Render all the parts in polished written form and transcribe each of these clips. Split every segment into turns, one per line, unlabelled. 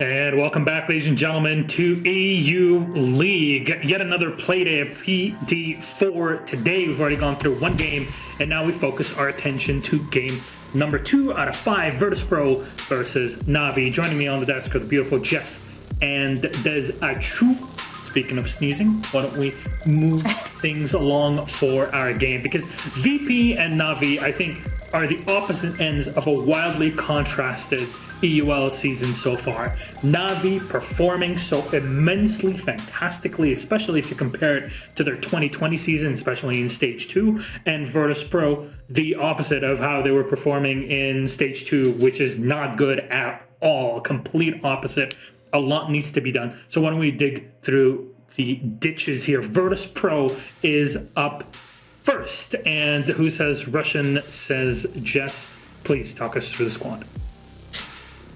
And welcome back, ladies and gentlemen, to EU League. Yet another Playday of PD4. Today, we've already gone through one game, and now we focus our attention to game number 2 out of 5, Virtus.pro versus Na'Vi. Joining me on the desk are the beautiful Jess and Des Achu. Speaking of sneezing, why don't we move things along for our game? Because VP and Na'Vi, I think, are the opposite ends of a wildly contrasted EUL season so far. Na'Vi performing so immensely fantastically, especially if you compare it to their 2020 season, especially in Stage 2, and Virtus.pro, the opposite of how they were performing in Stage 2, which is not good at all. Complete opposite. A lot needs to be done. So why don't we dig through the ditches here. Virtus.pro is up first. And who says Russian says Jess. Please talk us through the squad.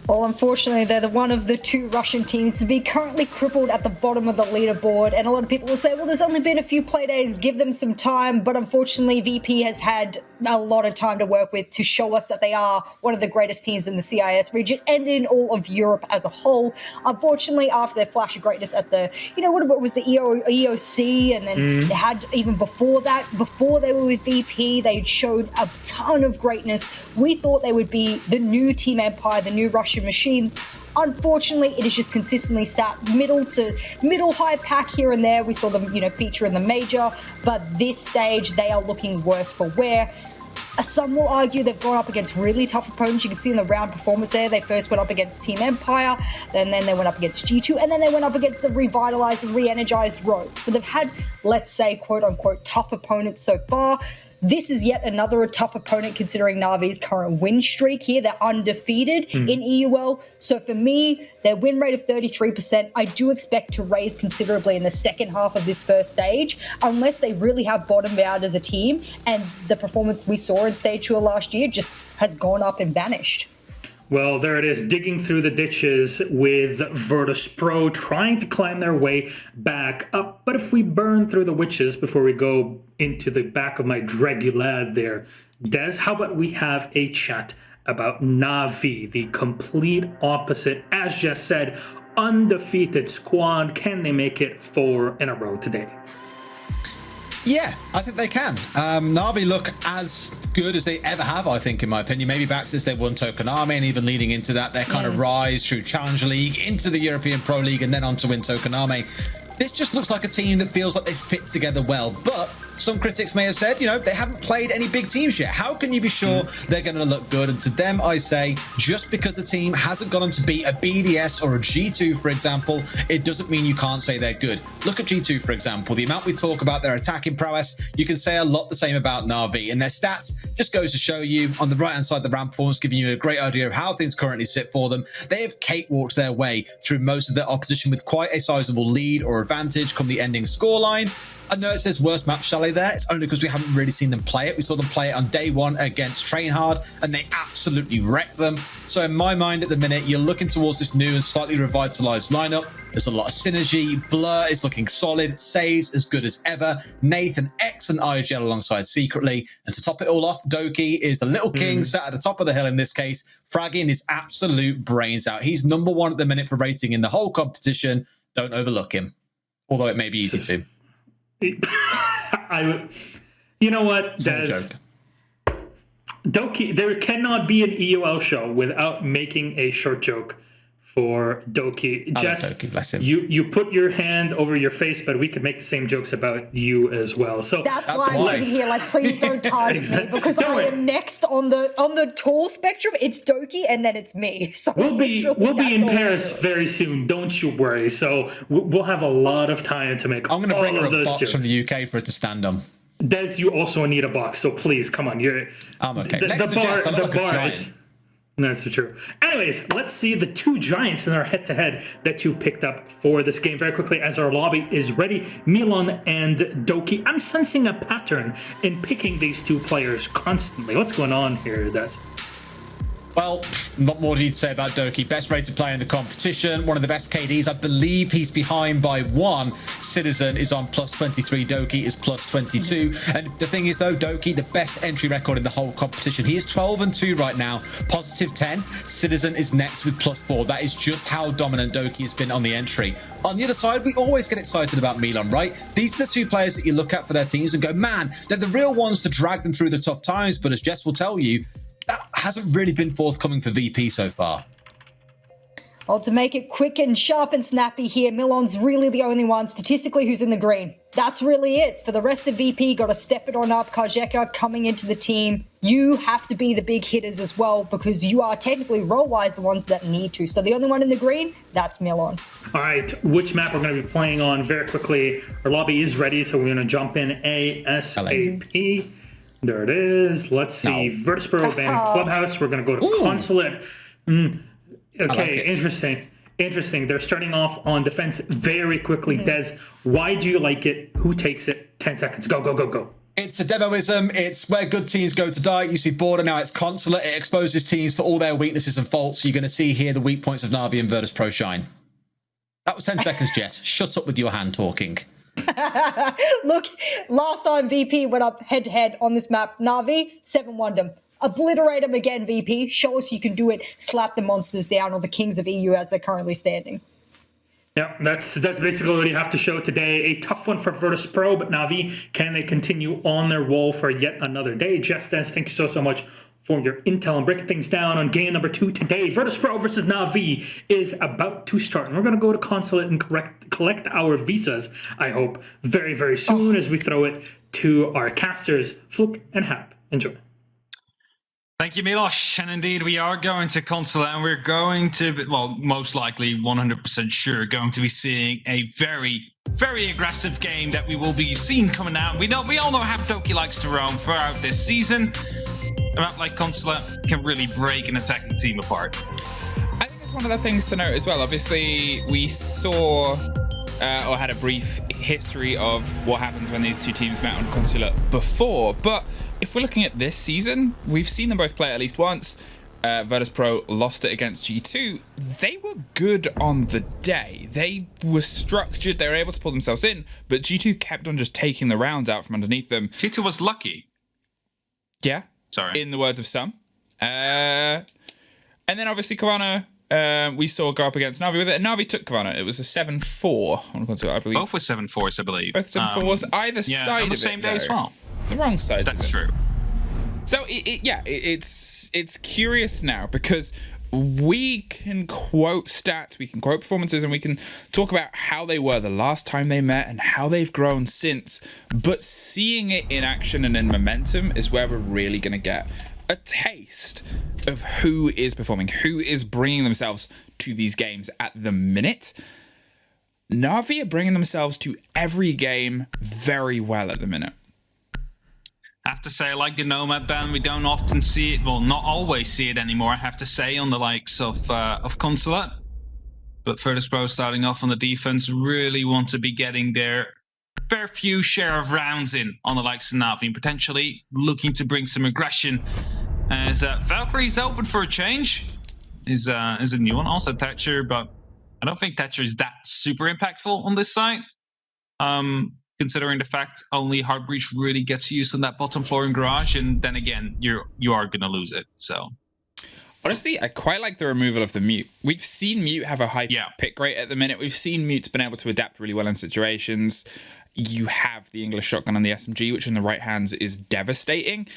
Well, unfortunately, they're one of the 2 Russian teams to be currently crippled at the bottom of the leaderboard. And a lot of people will say, well, there's only been a few play days, give them some time. But unfortunately, VP has had a lot of time to work with to show us that they are one of the greatest teams in the CIS region and in all of Europe as a whole. Unfortunately, after their flash of greatness at the, what was the EOC, and then they had even before that, before they were with VP, they showed a ton of greatness. We thought they would be the new Team Empire, the new Russian machines. Unfortunately, it has just consistently sat middle high pack here and there. We saw them, feature in the major, but this stage they are looking worse for wear. Some will argue they've gone up against really tough opponents. You can see in the round performance there, they first went up against Team Empire, then they went up against G2, and then they went up against the revitalized and re-energized Rogue. So they've had, let's say, quote-unquote, tough opponents so far. This is yet another tough opponent considering Na'Vi's current win streak here. They're undefeated in EUL. So for me, their win rate of 33%, I do expect to raise considerably in the second half of this first stage, unless they really have bottomed out as a team and the performance we saw in Stage 2 last year just has gone up and vanished.
Well, there it is, digging through the ditches with Virtus.pro, trying to climb their way back up. But if we burn through the witches before we go into the back of my Dragulad there, Des, how about we have a chat about Na'Vi, the complete opposite, as Jess said, undefeated squad. Can they make it 4 in a row today?
Yeah, I think they can. Na'Vi look as good as they ever have, I think, in my opinion. Maybe back since they won Tokonami, and even leading into that, their kind of rise through Challenger League into the European Pro League and then on to win Tokonami. This just looks like a team that feels like they fit together well, but some critics may have said, they haven't played any big teams yet. How can you be sure they're going to look good? And to them, I say, just because the team hasn't gone on to beat a BDS or a G2, for example, it doesn't mean you can't say they're good. Look at G2, for example. The amount we talk about their attacking prowess, you can say a lot the same about Na'Vi. And their stats just goes to show you, on the right-hand side of the round performance, giving you a great idea of how things currently sit for them. They have cakewalked their way through most of their opposition with quite a sizable lead or advantage come the ending scoreline. I know it says worst map chalet there. It's only because we haven't really seen them play it. We saw them play it on day 1 against Train Hard, and they absolutely wrecked them. So in my mind at the minute, you're looking towards this new and slightly revitalized lineup. There's a lot of synergy. Blur is looking solid. Says as good as ever. Nathan X and IGL alongside secretly. And to top it all off, Doki is the little king sat at the top of the hill in this case, fragging his absolute brains out. He's number 1 at the minute for rating in the whole competition. Don't overlook him. Although it may be easy to.
You know what, Des? Doki, there cannot be an EUL show without making a short joke for Doki. Jess,
Doki, bless him.
You put your hand over your face, but we could make the same jokes about you as well. So
that's why I'm sitting here please don't target me, because I am next on the tall spectrum. It's Doki and then it's me. So
we'll be in Paris very soon. Don't you worry. So we'll have a lot of time to make.
I'm going to bring her a box
jokes
from the UK for it to stand on.
Des, you also need a box, so please come on.
I'm okay.
The bar is. That's so true. Anyways, let's see the 2 giants in our head-to-head that you picked up for this game very quickly as our lobby is ready. Milan and Doki. I'm sensing a pattern in picking these 2 players constantly. What's going on here, Des?
Well, not more need to say about Doki. Best rated player in the competition. One of the best KDs. I believe he's behind by 1. Citizen is on plus 23. Doki is plus 22. And the thing is, though, Doki, the best entry record in the whole competition. He is 12-2 right now. Positive 10. Citizen is next with plus 4. That is just how dominant Doki has been on the entry. On the other side, we always get excited about Milan, right? These are the two players that you look at for their teams and go, man, they're the real ones to drag them through the tough times. But as Jess will tell you, that hasn't really been forthcoming for VP so far.
Well, to make it quick and sharp and snappy here, Milan's really the only one statistically who's in the green. That's really it. For the rest of VP, got to step it on up. Kajeka coming into the team. You have to be the big hitters as well because you are technically role-wise the ones that need to. So the only one in the green, that's Milan.
All right, which map we're going to be playing on very quickly. Our lobby is ready, so we're going to jump in ASAP. There it is. Let's see. No. Virtus.pro banned Clubhouse. We're going to go to Consulate. Okay, like Interesting. They're starting off on defense very quickly. Des, why do you like it? Who takes it? 10 seconds. Go.
It's a demoism. It's where good teams go to die. You see Border now. It's Consulate. It exposes teams for all their weaknesses and faults. You're going to see here the weak points of Na'Vi and Virtus.pro shine. That was 10 seconds, Jess. Shut up with your hand talking.
Look, last time VP went up head-to-head on this map, Na'Vi 7-1'd them. Obliterate them again, VP. Show us you can do it. Slap the monsters down, or the kings of EU as they're currently standing.
Yeah, that's basically what you have to show today. A tough one for Virtus.pro, but Na'Vi, can they continue on their roll for yet another day? Jess, Des, thank you so much for your intel and breaking things down on game number 2 today. Virtus.pro versus Na'Vi is about to start. And we're going to go to Consulate and collect our visas, I hope, very, very soon as we throw it to our casters, Fluke and Hap. Enjoy.
Thank you, Milosh. And indeed, we are going to Consulate, and we're going to, well, most likely 100% sure, going to be seeing a very, very aggressive game that we will be seeing coming out. We all know how Doki likes to roam throughout this season. A map like Consulate can really break an attacking team apart.
I think it's one of the things to note as well. Obviously, we saw or had a brief history of what happens when these two teams met on Consulate before. But if we're looking at this season, we've seen them both play at least once. Virtus.pro lost it against G2. They were good on the day. They were structured. They were able to pull themselves in. But G2 kept on just taking the rounds out from underneath them.
G2 was lucky.
Yeah. Sorry. In the words of some. And then obviously Kavana, we saw go up against Na'Vi with it. And Na'Vi took Kavana. It was a 7-4 on console, I believe.
Both were 7-4s, I believe.
Both 7-4s. Either side
on the same day as well.
The wrong side.
That's true.
So it's curious now because we can quote stats, we can quote performances, and we can talk about how they were the last time they met and how they've grown since. But seeing it in action and in momentum is where we're really going to get a taste of who is performing, who is bringing themselves to these games at the minute. Na'Vi are bringing themselves to every game very well at the minute.
I have to say, like the Nomad ban, we don't often see it, well, not always see it anymore, I have to say, on the likes of Consulate. But Virtus.pro starting off on the defense really want to be getting their fair few share of rounds in on the likes of Na'Vi, and potentially looking to bring some aggression. As Valkyrie's open for a change, is a new one. Also Thatcher, but I don't think Thatcher is that super impactful on this side. Considering the fact only Heartbreach really gets used on that bottom floor in Garage, and then again, you are going to lose it. So,
honestly, I quite like the removal of the Mute. We've seen Mute have a high pick rate at the minute. We've seen Mute's been able to adapt really well in situations. You have the English shotgun and the SMG, which in the right hands is devastating.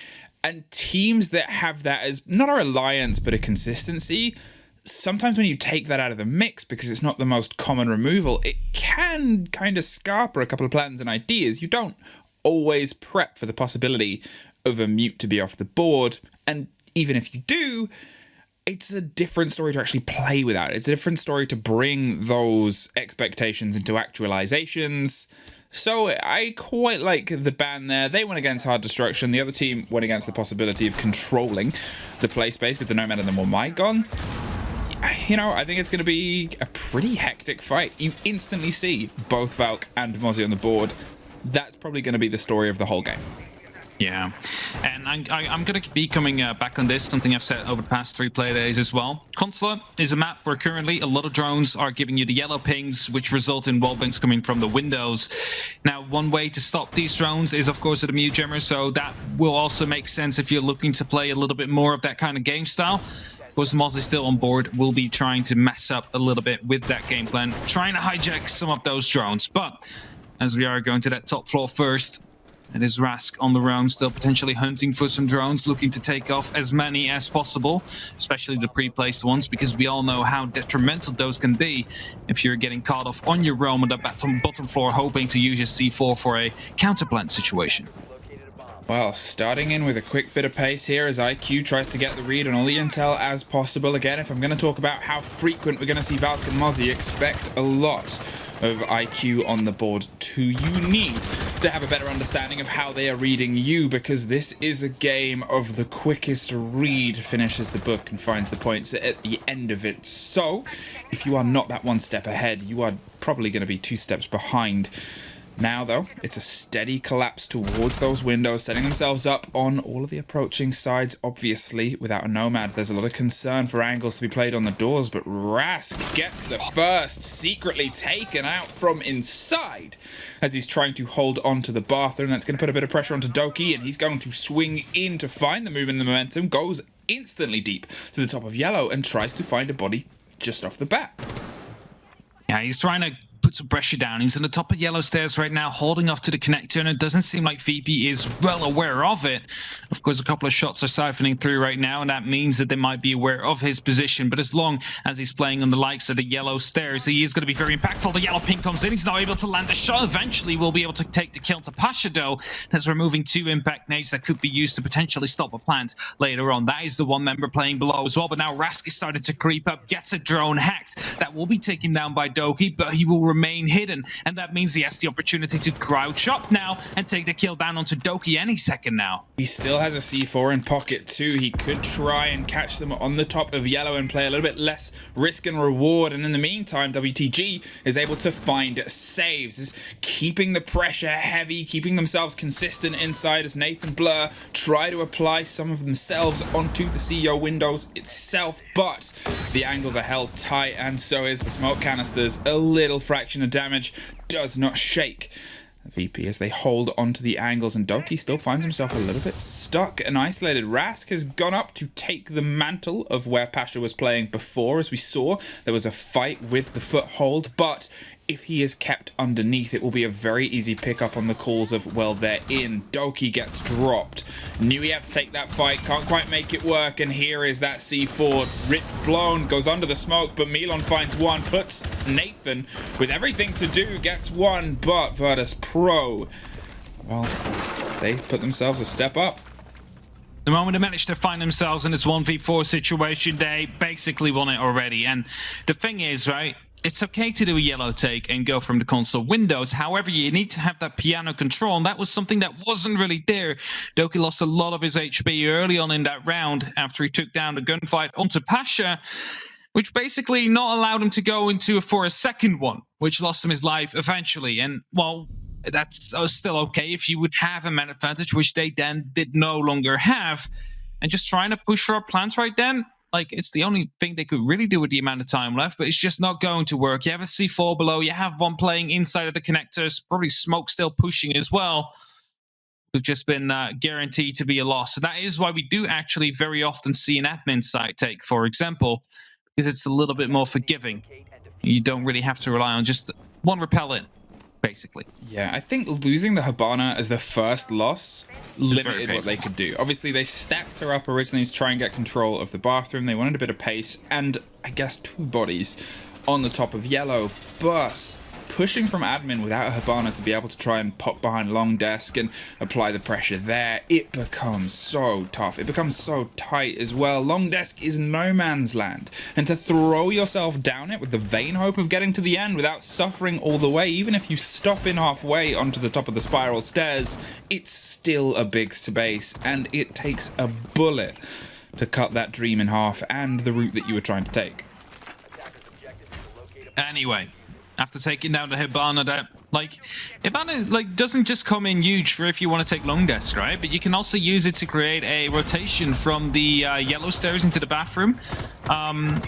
And teams that have that as not a reliance, but a consistency, sometimes when you take that out of the mix because it's not the most common removal, it can kind of scarper a couple of plans and ideas. You don't always prep for the possibility of a Mute to be off the board. And even if you do, it's a different story to actually play without. It's a different story to bring those expectations into actualizations. So I quite like the ban there. They went against hard destruction. The other team went against the possibility of controlling the play space with the Nomad and the Mormai gone. You know, I think it's going to be a pretty hectic fight. You instantly see both Valk and Mozzie on the board. That's probably going to be the story of the whole game.
Yeah, and I'm going to be coming back on this, something I've said over the past 3 play days as well. Consulate is a map where currently a lot of drones are giving you the yellow pings, which result in wallbangs coming from the windows. Now, one way to stop these drones is, of course, with the mute jammer, so that will also make sense if you're looking to play a little bit more of that kind of game style. Of course, Mosley still on board will be trying to mess up a little bit with that game plan, trying to hijack some of those drones. But as we are going to that top floor first, it is Rask on the roam, still potentially hunting for some drones, looking to take off as many as possible, especially the pre-placed ones, because we all know how detrimental those can be if you're getting caught off on your roam on the bottom floor, hoping to use your C4 for a counterplant situation.
Well, starting in with a quick bit of pace here as IQ tries to get the read on all the intel as possible. Again, if I'm going to talk about how frequent we're going to see Valk and Mozzie, expect a lot of IQ on the board too. You need to have a better understanding of how they are reading you, because this is a game of the quickest read finishes the book and finds the points at the end of it. So if you are not that one step ahead, you are probably going to be 2 steps behind. Now, though, it's a steady collapse towards those windows, setting themselves up on all of the approaching sides. Obviously, without a Nomad, there's a lot of concern for angles to be played on the doors, but Rask gets the first, secretly taken out from inside as he's trying to hold on to the bathroom. That's going to put a bit of pressure onto Doki, and he's going to swing in to find the move and the momentum, goes instantly deep to the top of yellow and tries to find a body just off the bat.
Yeah, he's trying to put some pressure down. He's on the top of yellow stairs right now, holding off to the connector, and it doesn't seem like VP is well aware of it. Of course, a couple of shots are siphoning through right now, and that means that they might be aware of his position. But as long as he's playing on the likes of the yellow stairs, he is going to be very impactful. The yellow ping comes in. He's not able to land a shot. Eventually, we'll be able to take the kill to Pasha, though. That's removing 2 impact nades that could be used to potentially stop a plant later on. That is the one member playing below as well. But now Rask is starting to creep up, gets a drone hacked. That will be taken down by Doki, but he will remain hidden. And that means he has the opportunity to crouch up now and take the kill down onto Doki any second now.
He still has a C4 in pocket too. He could try and catch them on the top of yellow and play a little bit less risk and reward. And in the meantime, WTG is able to find saves, is keeping the pressure heavy, keeping themselves consistent inside as Nathan Blur try to apply some of themselves onto the CEO windows itself. But the angles are held tight, and so is the smoke canisters. A little fraction of damage does not shake VP as they hold onto the angles, and Doki still finds himself a little bit stuck and isolated. Rask has gone up to take the mantle of where Pasha was playing before. As we saw, there was a fight with the foothold, but if he is kept underneath, it will be a very easy pickup on the calls of, well, they're in. Doki gets dropped. Knew he had to take that fight, can't quite make it work, and here is that C4. Blown, goes under the smoke, but Milon finds one, puts Nathan with everything to do, gets one, but Virtus Pro, well, they put themselves a step up.
The moment they managed to find themselves in this 1v4 situation, they basically won it already. And the thing is, right, it's okay to do a yellow take and go from the console windows. However, you need to have that piano control, and that was something that wasn't really there. Doki lost a lot of his HP early on in that round after he took down the gunfight onto Pasha, which basically not allowed him to go into for a second one, which lost him his life eventually. And, well, that's still okay if you would have a man advantage, which they then did no longer have. And just trying to push for a plant right then, like, it's the only thing they could really do with the amount of time left, but it's just not going to work. You have a C4 below, you have one playing inside of the connectors, probably smoke still pushing as well. We've just been guaranteed to be a loss. So that is why we do actually very often see an admin side take, for example, because it's a little bit more forgiving. You don't really have to rely on just one repellent, basically.
Yeah, I think losing the Hibana as the first loss limited what they could do. Obviously, they stacked her up originally to try and get control of the bathroom. They wanted a bit of pace and, I guess, 2 bodies on the top of yellow, but pushing from admin without a Hibana to be able to try and pop behind long desk and apply the pressure there, it becomes so tough. It becomes so tight as well. Long desk is no man's land, and to throw yourself down it with the vain hope of getting to the end without suffering all the way, even if you stop in halfway onto the top of the spiral stairs, it's still a big space, and it takes a bullet to cut that dream in half and the route that you were trying to take.
Anyway, after taking down the Hibana, that Like, Hibana like doesn't just come in huge for if you want to take long desk, right? But you can also use it to create a rotation from the yellow stairs into the bathroom,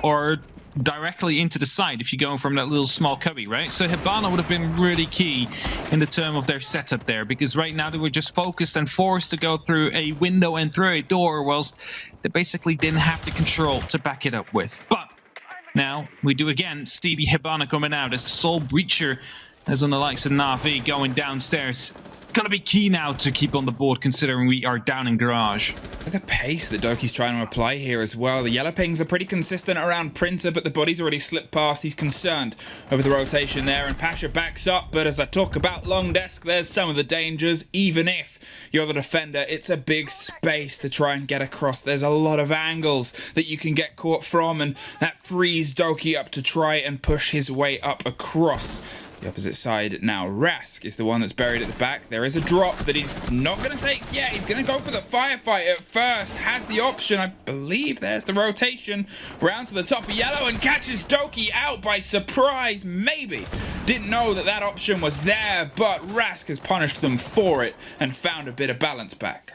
or directly into the side if you're going from that little small cubby, right? So Hibana would have been really key in the term of their setup there, because right now they were just focused and forced to go through a window and through a door, whilst they basically didn't have the control to back it up with. But now we do again see the Hibana coming out as the Soul Breacher, as on the likes of Na'Vi going downstairs. Gonna be key now to keep on the board, considering we are down in garage.
The pace that Doki's trying to apply here as well. The yellow pings are pretty consistent around Printer, but the body's already slipped past. He's concerned over the rotation there, and Pasha backs up. But as I talk about long desk, there's some of the dangers. Even if you're the defender, it's a big space to try and get across. There's a lot of angles that you can get caught from, and that frees Doki up to try and push his way up across the opposite side. Now Rask is the one that's buried at the back. There is a drop that he's not going to take yet. He's going to go for the firefight at first. Has the option, I believe. There's the rotation round to the top of yellow and catches Doki out by surprise. Maybe didn't know that that option was there, but Rask has punished them for it and found a bit of balance back.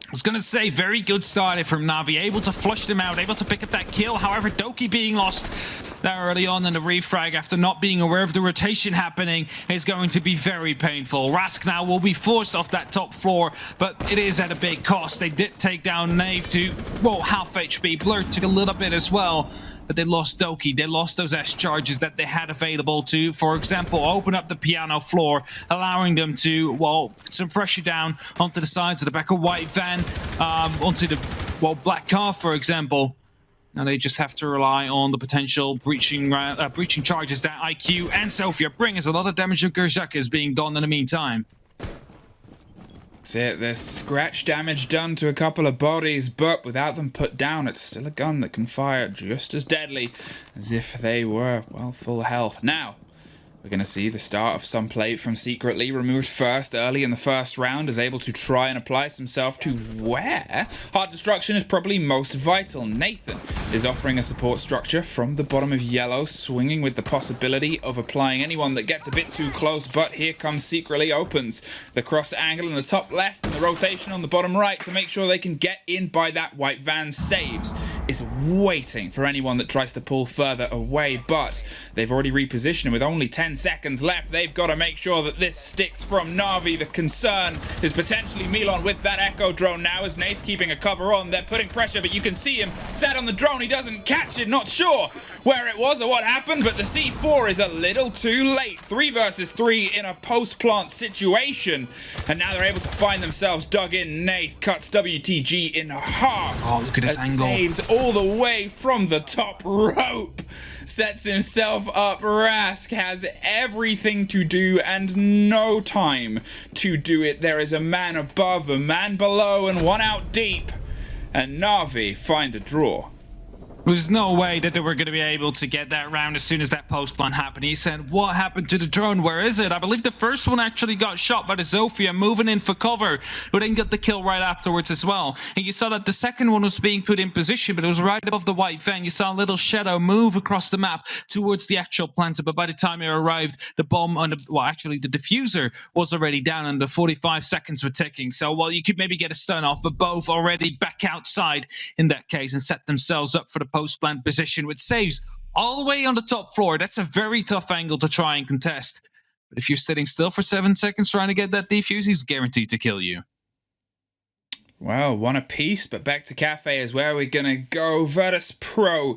I was going to say, very good start from Na'Vi, able to flush them out, able to pick up that kill. However, Doki being lost there early on in the refrag after not being aware of the rotation happening is going to be very painful. Rask now will be forced off that top floor, but it is at a big cost. They did take down Nave to, well, half HP. Blur took a little bit as well, but they lost Doki. They lost those S charges that they had available to, for example, open up the piano floor, allowing them to, well, some pressure down onto the sides of the back of white van, onto the, well, black car, for example. Now they just have to rely on the potential breaching charges that IQ and Sophia bring, as a lot of damage of Gerjak is being done in the meantime.
That's it. There's scratch damage done to a couple of bodies, but without them put down, it's still a gun that can fire just as deadly as if they were, well, full health. Now, we're going to see the start of some play from Secretly, removed first early in the first round, is able to try and apply himself to where Heart Destruction is probably most vital. Nathan is offering a support structure from the bottom of yellow, swinging with the possibility of applying anyone that gets a bit too close, but here comes Secretly, opens the cross angle in the top left and the rotation on the bottom right to make sure they can get in by that white van. Saves is waiting for anyone that tries to pull further away, but they've already repositioned with only 10 seconds left. They've got to make sure that this sticks from Na'Vi. The concern is potentially Milon with that echo drone now, as Nate's keeping a cover on. They're putting pressure, but you can see him sat on the drone. He doesn't catch it. Not sure where it was or what happened, but the C4 is a little too late. 3 versus 3 in a post-plant situation, and now they're able to find themselves dug in. Nate cuts WTG in half.
Oh, look at this angle.
Saves all the way from the top rope. Sets himself up. Rask has everything to do and no time to do it. There is a man above, a man below, and one out deep. And Na'Vi find a draw.
There's no way that they were going to be able to get that round as soon as that post plan happened. He said, what happened to the drone? Where is it? I believe the first one actually got shot by the Zofia moving in for cover, who then got the kill right afterwards as well. And you saw that the second one was being put in position, but it was right above the white van. You saw a little shadow move across the map towards the actual planter, but by the time it arrived, the bomb on the, well, actually the diffuser was already down and the 45 seconds were ticking. So, well, you could maybe get a stun off, but both already back outside in that case and set themselves up for the post-plant position, which saves all the way on the top floor. That's a very tough angle to try and contest. But if you're sitting still for 7 seconds trying to get that defuse, he's guaranteed to kill you.
Well, one apiece, but back to Cafe is where we're going to go. Virtus Pro,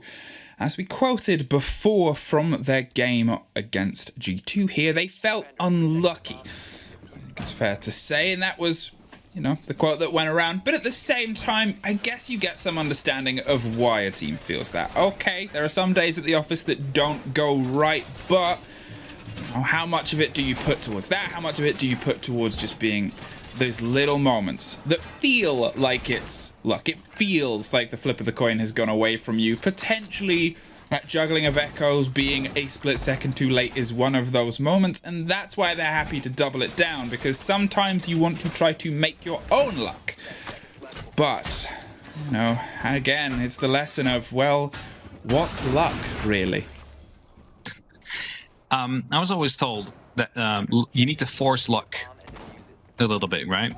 as we quoted before from their game against G2 here, they felt unlucky. I think it's fair to say, and that was, you know, the quote that went around. But at the same time, I guess you get some understanding of why a team feels that. Okay, there are some days at the office that don't go right, but how much of it do you put towards that? How much of it do you put towards just being those little moments that feel like it's luck? It feels like the flip of the coin has gone away from you. Potentially that juggling of echoes being a split second too late is one of those moments, and that's why they're happy to double it down, because sometimes you want to try to make your own luck. But, you know, again, it's the lesson of, well, what's luck, really?
I was always told that you need to force luck a little bit, right?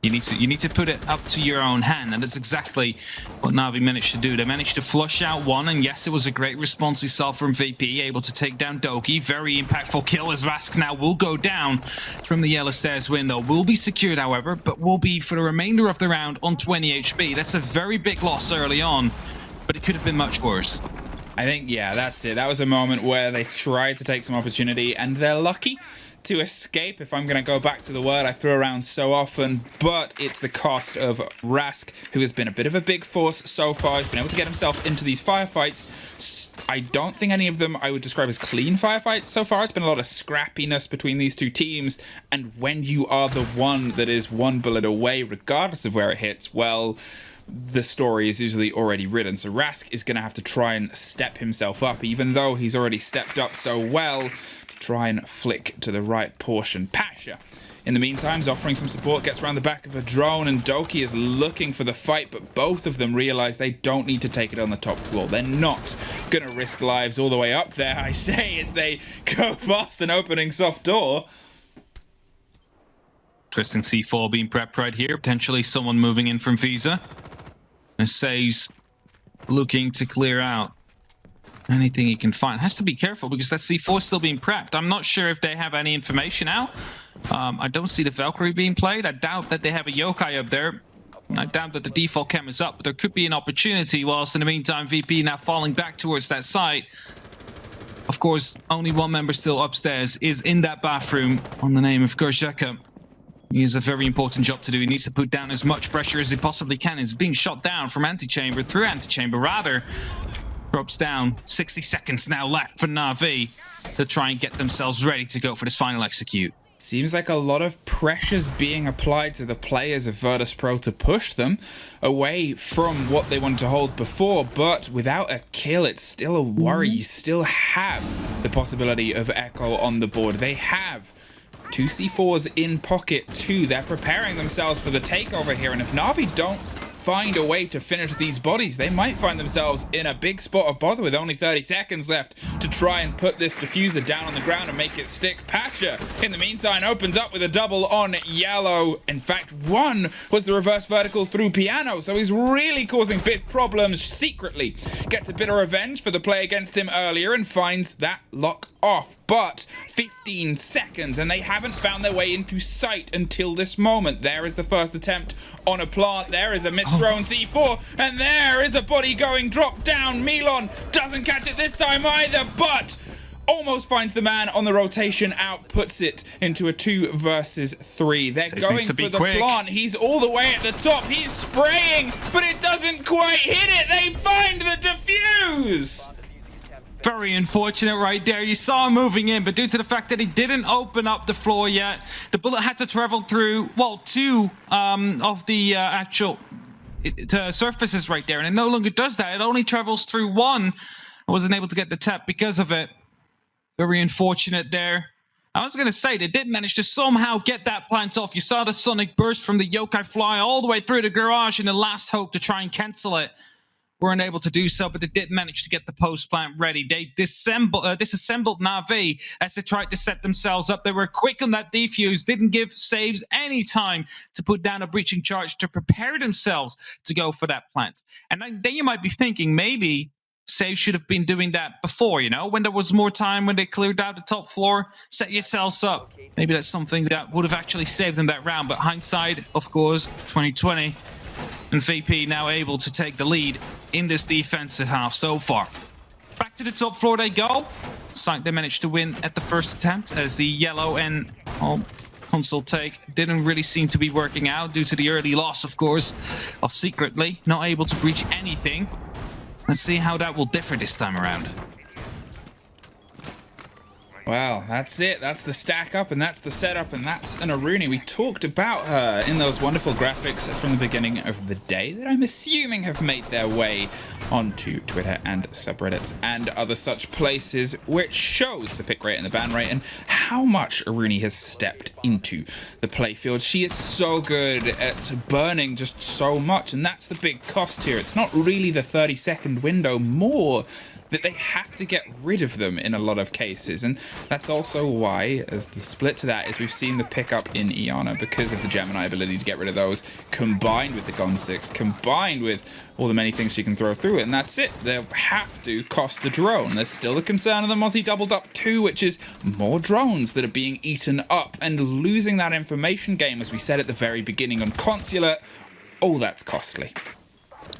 You need to put it up to your own hand, and that's exactly what Na'Vi managed to do. They managed to flush out one, and yes, it was a great response we saw from VP, able to take down Doki. Very impactful kill, as Rask now will go down from the yellow stairs window. Will be secured, however, but will be for the remainder of the round on 20 HP. That's a very big loss early on, but it could have been much worse.
I think, yeah, that's it. That was a moment where they tried to take some opportunity, and they're lucky to escape, if I'm going to go back to the word I throw around so often, but it's the cost of Rask, who has been a bit of a big force so far. He's been able to get himself into these firefights. I don't think any of them I would describe as clean firefights so far. It's been a lot of scrappiness between these two teams, and when you are the one that is one bullet away, regardless of where it hits, well, the story is usually already written. So Rask is going to have to try and step himself up, even though he's already stepped up so well, try and flick to the right portion. Pasha, in the meantime, is offering some support, gets around the back of a drone, and Doki is looking for the fight, but both of them realize they don't need to take it on the top floor. They're not going to risk lives all the way up there, I say, as they go past an opening soft door.
Interesting C4 being prepped right here. Potentially someone moving in from Visa. And Say's looking to clear out anything he can find. Has to be careful because that C4 is still being prepped. I'm not sure if they have any information out. I don't see the Valkyrie being played. I doubt that they have a yokai up there. I doubt that the default cam is up, but there could be an opportunity, whilst in the meantime VP now falling back towards that site. Of course, only one member still upstairs is in that bathroom on the name of Gorjeka. He has a very important job to do. He needs to put down as much pressure as he possibly can. He's being shot down from antechamber, through antechamber rather. Drops down. 60 seconds now left for Na'Vi to try and get themselves ready to go for this final execute.
Seems like a lot of pressure's being applied to the players of Virtus.pro to push them away from what they wanted to hold before, but without a kill, it's still a worry. You still have the possibility of Echo on the board. They have 2 C4s in pocket too. They're preparing themselves for the takeover here, and if Na'Vi don't find a way to finish these bodies, they might find themselves in a big spot of bother with only 30 seconds left to try and put this diffuser down on the ground and make it stick. Pasha, in the meantime, opens up with a double on yellow. In fact, one was the reverse vertical through piano, so he's really causing big problems secretly. Gets a bit of revenge for the play against him earlier and finds that lock off, but 15 seconds and they haven't found their way into sight until this moment. There is the first attempt on a plant. There is a misthrown C4, and there is a body going drop down. Milon doesn't catch it this time either, but almost finds the man on the rotation out, puts it into a 2 versus 3. They're going for the plant. He's all the way at the top. He's spraying, but it doesn't quite hit it. They find the defuse.
Very unfortunate right there. You saw him moving in, but due to the fact that he didn't open up the floor yet, the bullet had to travel through, well, 2 of the actual surfaces right there, and it no longer does that. It only travels through 1. I wasn't able to get the tap because of it. Very unfortunate there. I was going to say, they did manage to somehow get that plant off. You saw the sonic burst from the yokai fly all the way through the garage in the last hope to try and cancel it. Weren't able to do so, but they did manage to get the post plant ready. They disassembled Na'Vi as they tried to set themselves up. They were quick on that defuse, didn't give saves any time to put down a breaching charge to prepare themselves to go for that plant. And then you might be thinking, maybe Save should have been doing that before, you know, when there was more time, when they cleared out the top floor, set yourselves up. Maybe that's something that would have actually saved them that round, but hindsight, of course, 2020. And VP now able to take the lead in this defensive half so far. Back to the top floor they go. Looks like they managed to win at the first attempt, as the yellow and console take didn't really seem to be working out due to the early loss, of course, of Secretly. Not able to breach anything. Let's see how that will differ this time around.
Well, that's it. That's the stack up, and that's the setup, and that's an Aruni. We talked about her in those wonderful graphics from the beginning of the day that I'm assuming have made their way onto Twitter and subreddits and other such places, which shows the pick rate and the ban rate and how much Aruni has stepped into the playfield. She is so good at burning just so much, and that's the big cost here. It's not really the 30-second window, more that they have to get rid of them in a lot of cases. And that's also why, as the split to that, is we've seen the pickup in Iana because of the Gemini ability to get rid of those, combined with the Gon 6, combined with all the many things she can throw through it, and that's it. They'll have to cost the drone. There's still the concern of the Mozzie doubled up too, which is more drones that are being eaten up and losing that information game, as we said at the very beginning on Consulate. Oh, that's costly.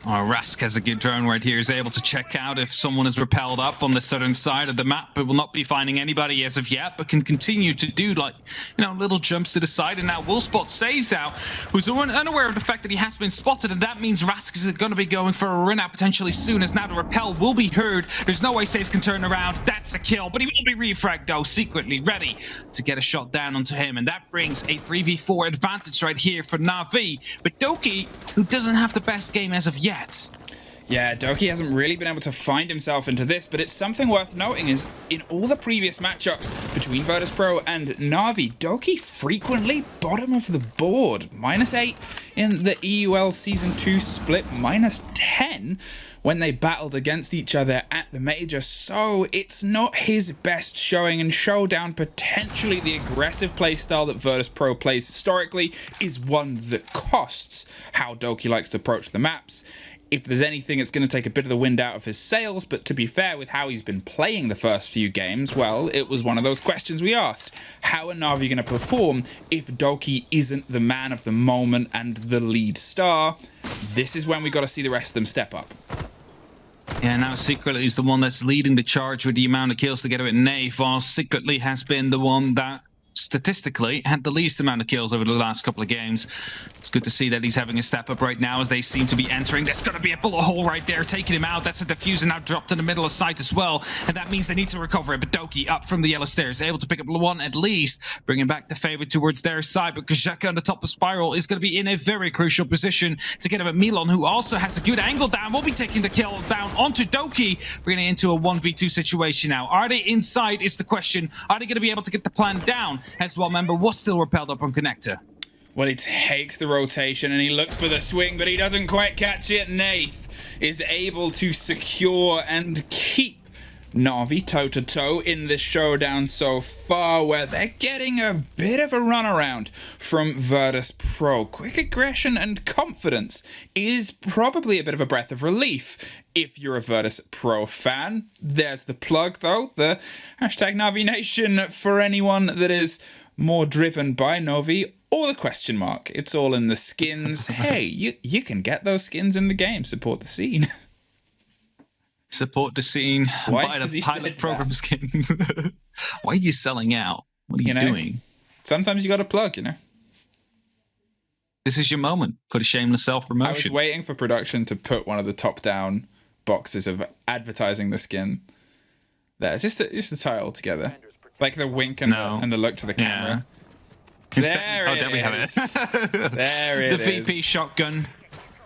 Rask has a good drone right here. Is able to check out if someone is repelled up on the southern side of the map, but will not be finding anybody as of yet, but can continue to do, like, you know, little jumps to the side. And now will spot Saves out, who's unaware of the fact that he has been spotted, and that means Rask is going to be going for a run out potentially soon, as now the repel will be heard. There's no way Saves can turn around. That's a kill, but he will be refragged though, secretly ready to get a shot down onto him, and that brings a 3v4 advantage right here for Na'Vi. But Doki, who doesn't have the best game as of yet.
Yeah, Doki hasn't really been able to find himself into this, but it's something worth noting is in all the previous matchups between Virtus.pro and Na'Vi, Doki frequently bottom of the board. -8 in the EUL Season 2 split, -10 when they battled against each other at the major. So it's not his best showing, and Showdown, potentially the aggressive playstyle that Virtus.pro plays historically, is one that costs how Doki likes to approach the maps. If there's anything, it's going to take a bit of the wind out of his sails, but to be fair, with how he's been playing the first few games, well, it was one of those questions we asked. How are Na'Vi going to perform if Doki isn't the man of the moment and the lead star? This is when we got to see the rest of them step up.
Yeah, now Secretly is the one that's leading the charge with the amount of kills together with Nave, while Secretly has been the one that statistically had the least amount of kills over the last couple of games. It's good to see that he's having a step up right now as they seem to be entering. There's going to be a bullet hole right there taking him out. That's a diffuser now dropped in the middle of sight as well, and that means they need to recover it. But Doki up from the yellow stairs, able to pick up one at least, bringing back the favor towards their side. But Kajaka on the top of Spiral is going to be in a very crucial position together with Milan, who also has a good angle down. Will be taking the kill down onto Doki, bringing it into a 1v2 situation now. Are they inside is the question. Are they going to be able to get the plan down? As well, member was still repelled up on Connector.
Well, he takes the rotation and he looks for the swing, but he doesn't quite catch it. Nath is able to secure and keep Na'Vi toe-to-toe in this showdown so far, where they're getting a bit of a runaround from Virtus.pro. Quick aggression and confidence is probably a bit of a breath of relief if you're a Virtus.pro fan. There's the plug, though, the hashtag Na'Vi Nation for anyone that is more driven by Novi, or the question mark. It's all in the skins. Hey, you can get those skins in the game. Support the scene.
Support the scene.
Why
Buy the pilot program skins. Why are you selling out? What are you doing?
Sometimes you got to plug, you know.
This is your moment for the shameless self-promotion.
I was waiting for production to put one of the top-down boxes of advertising the skin there. It's just a title together. Like the wink and, the look to the camera.
Yeah.
There
we have it.
There it
the
is.
VP shotgun.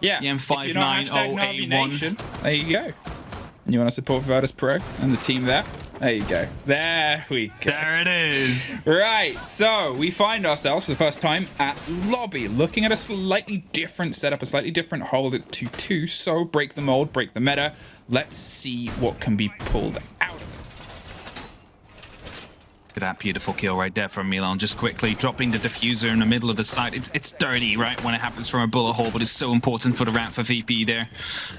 Yeah.
The M590A1.
There you go. And you want to support Virtus.pro and the team there? There you go. There we go.
There it is.
Right, so we find ourselves for the first time at lobby, looking at a slightly different setup, a slightly different hold at 2-2. So break the mold, break the meta. Let's see what can be pulled out of it.
That beautiful kill right there from Milan, just quickly dropping the diffuser in the middle of the site. It's dirty, right, when it happens from a bullet hole, but it's so important for the ramp for VP there.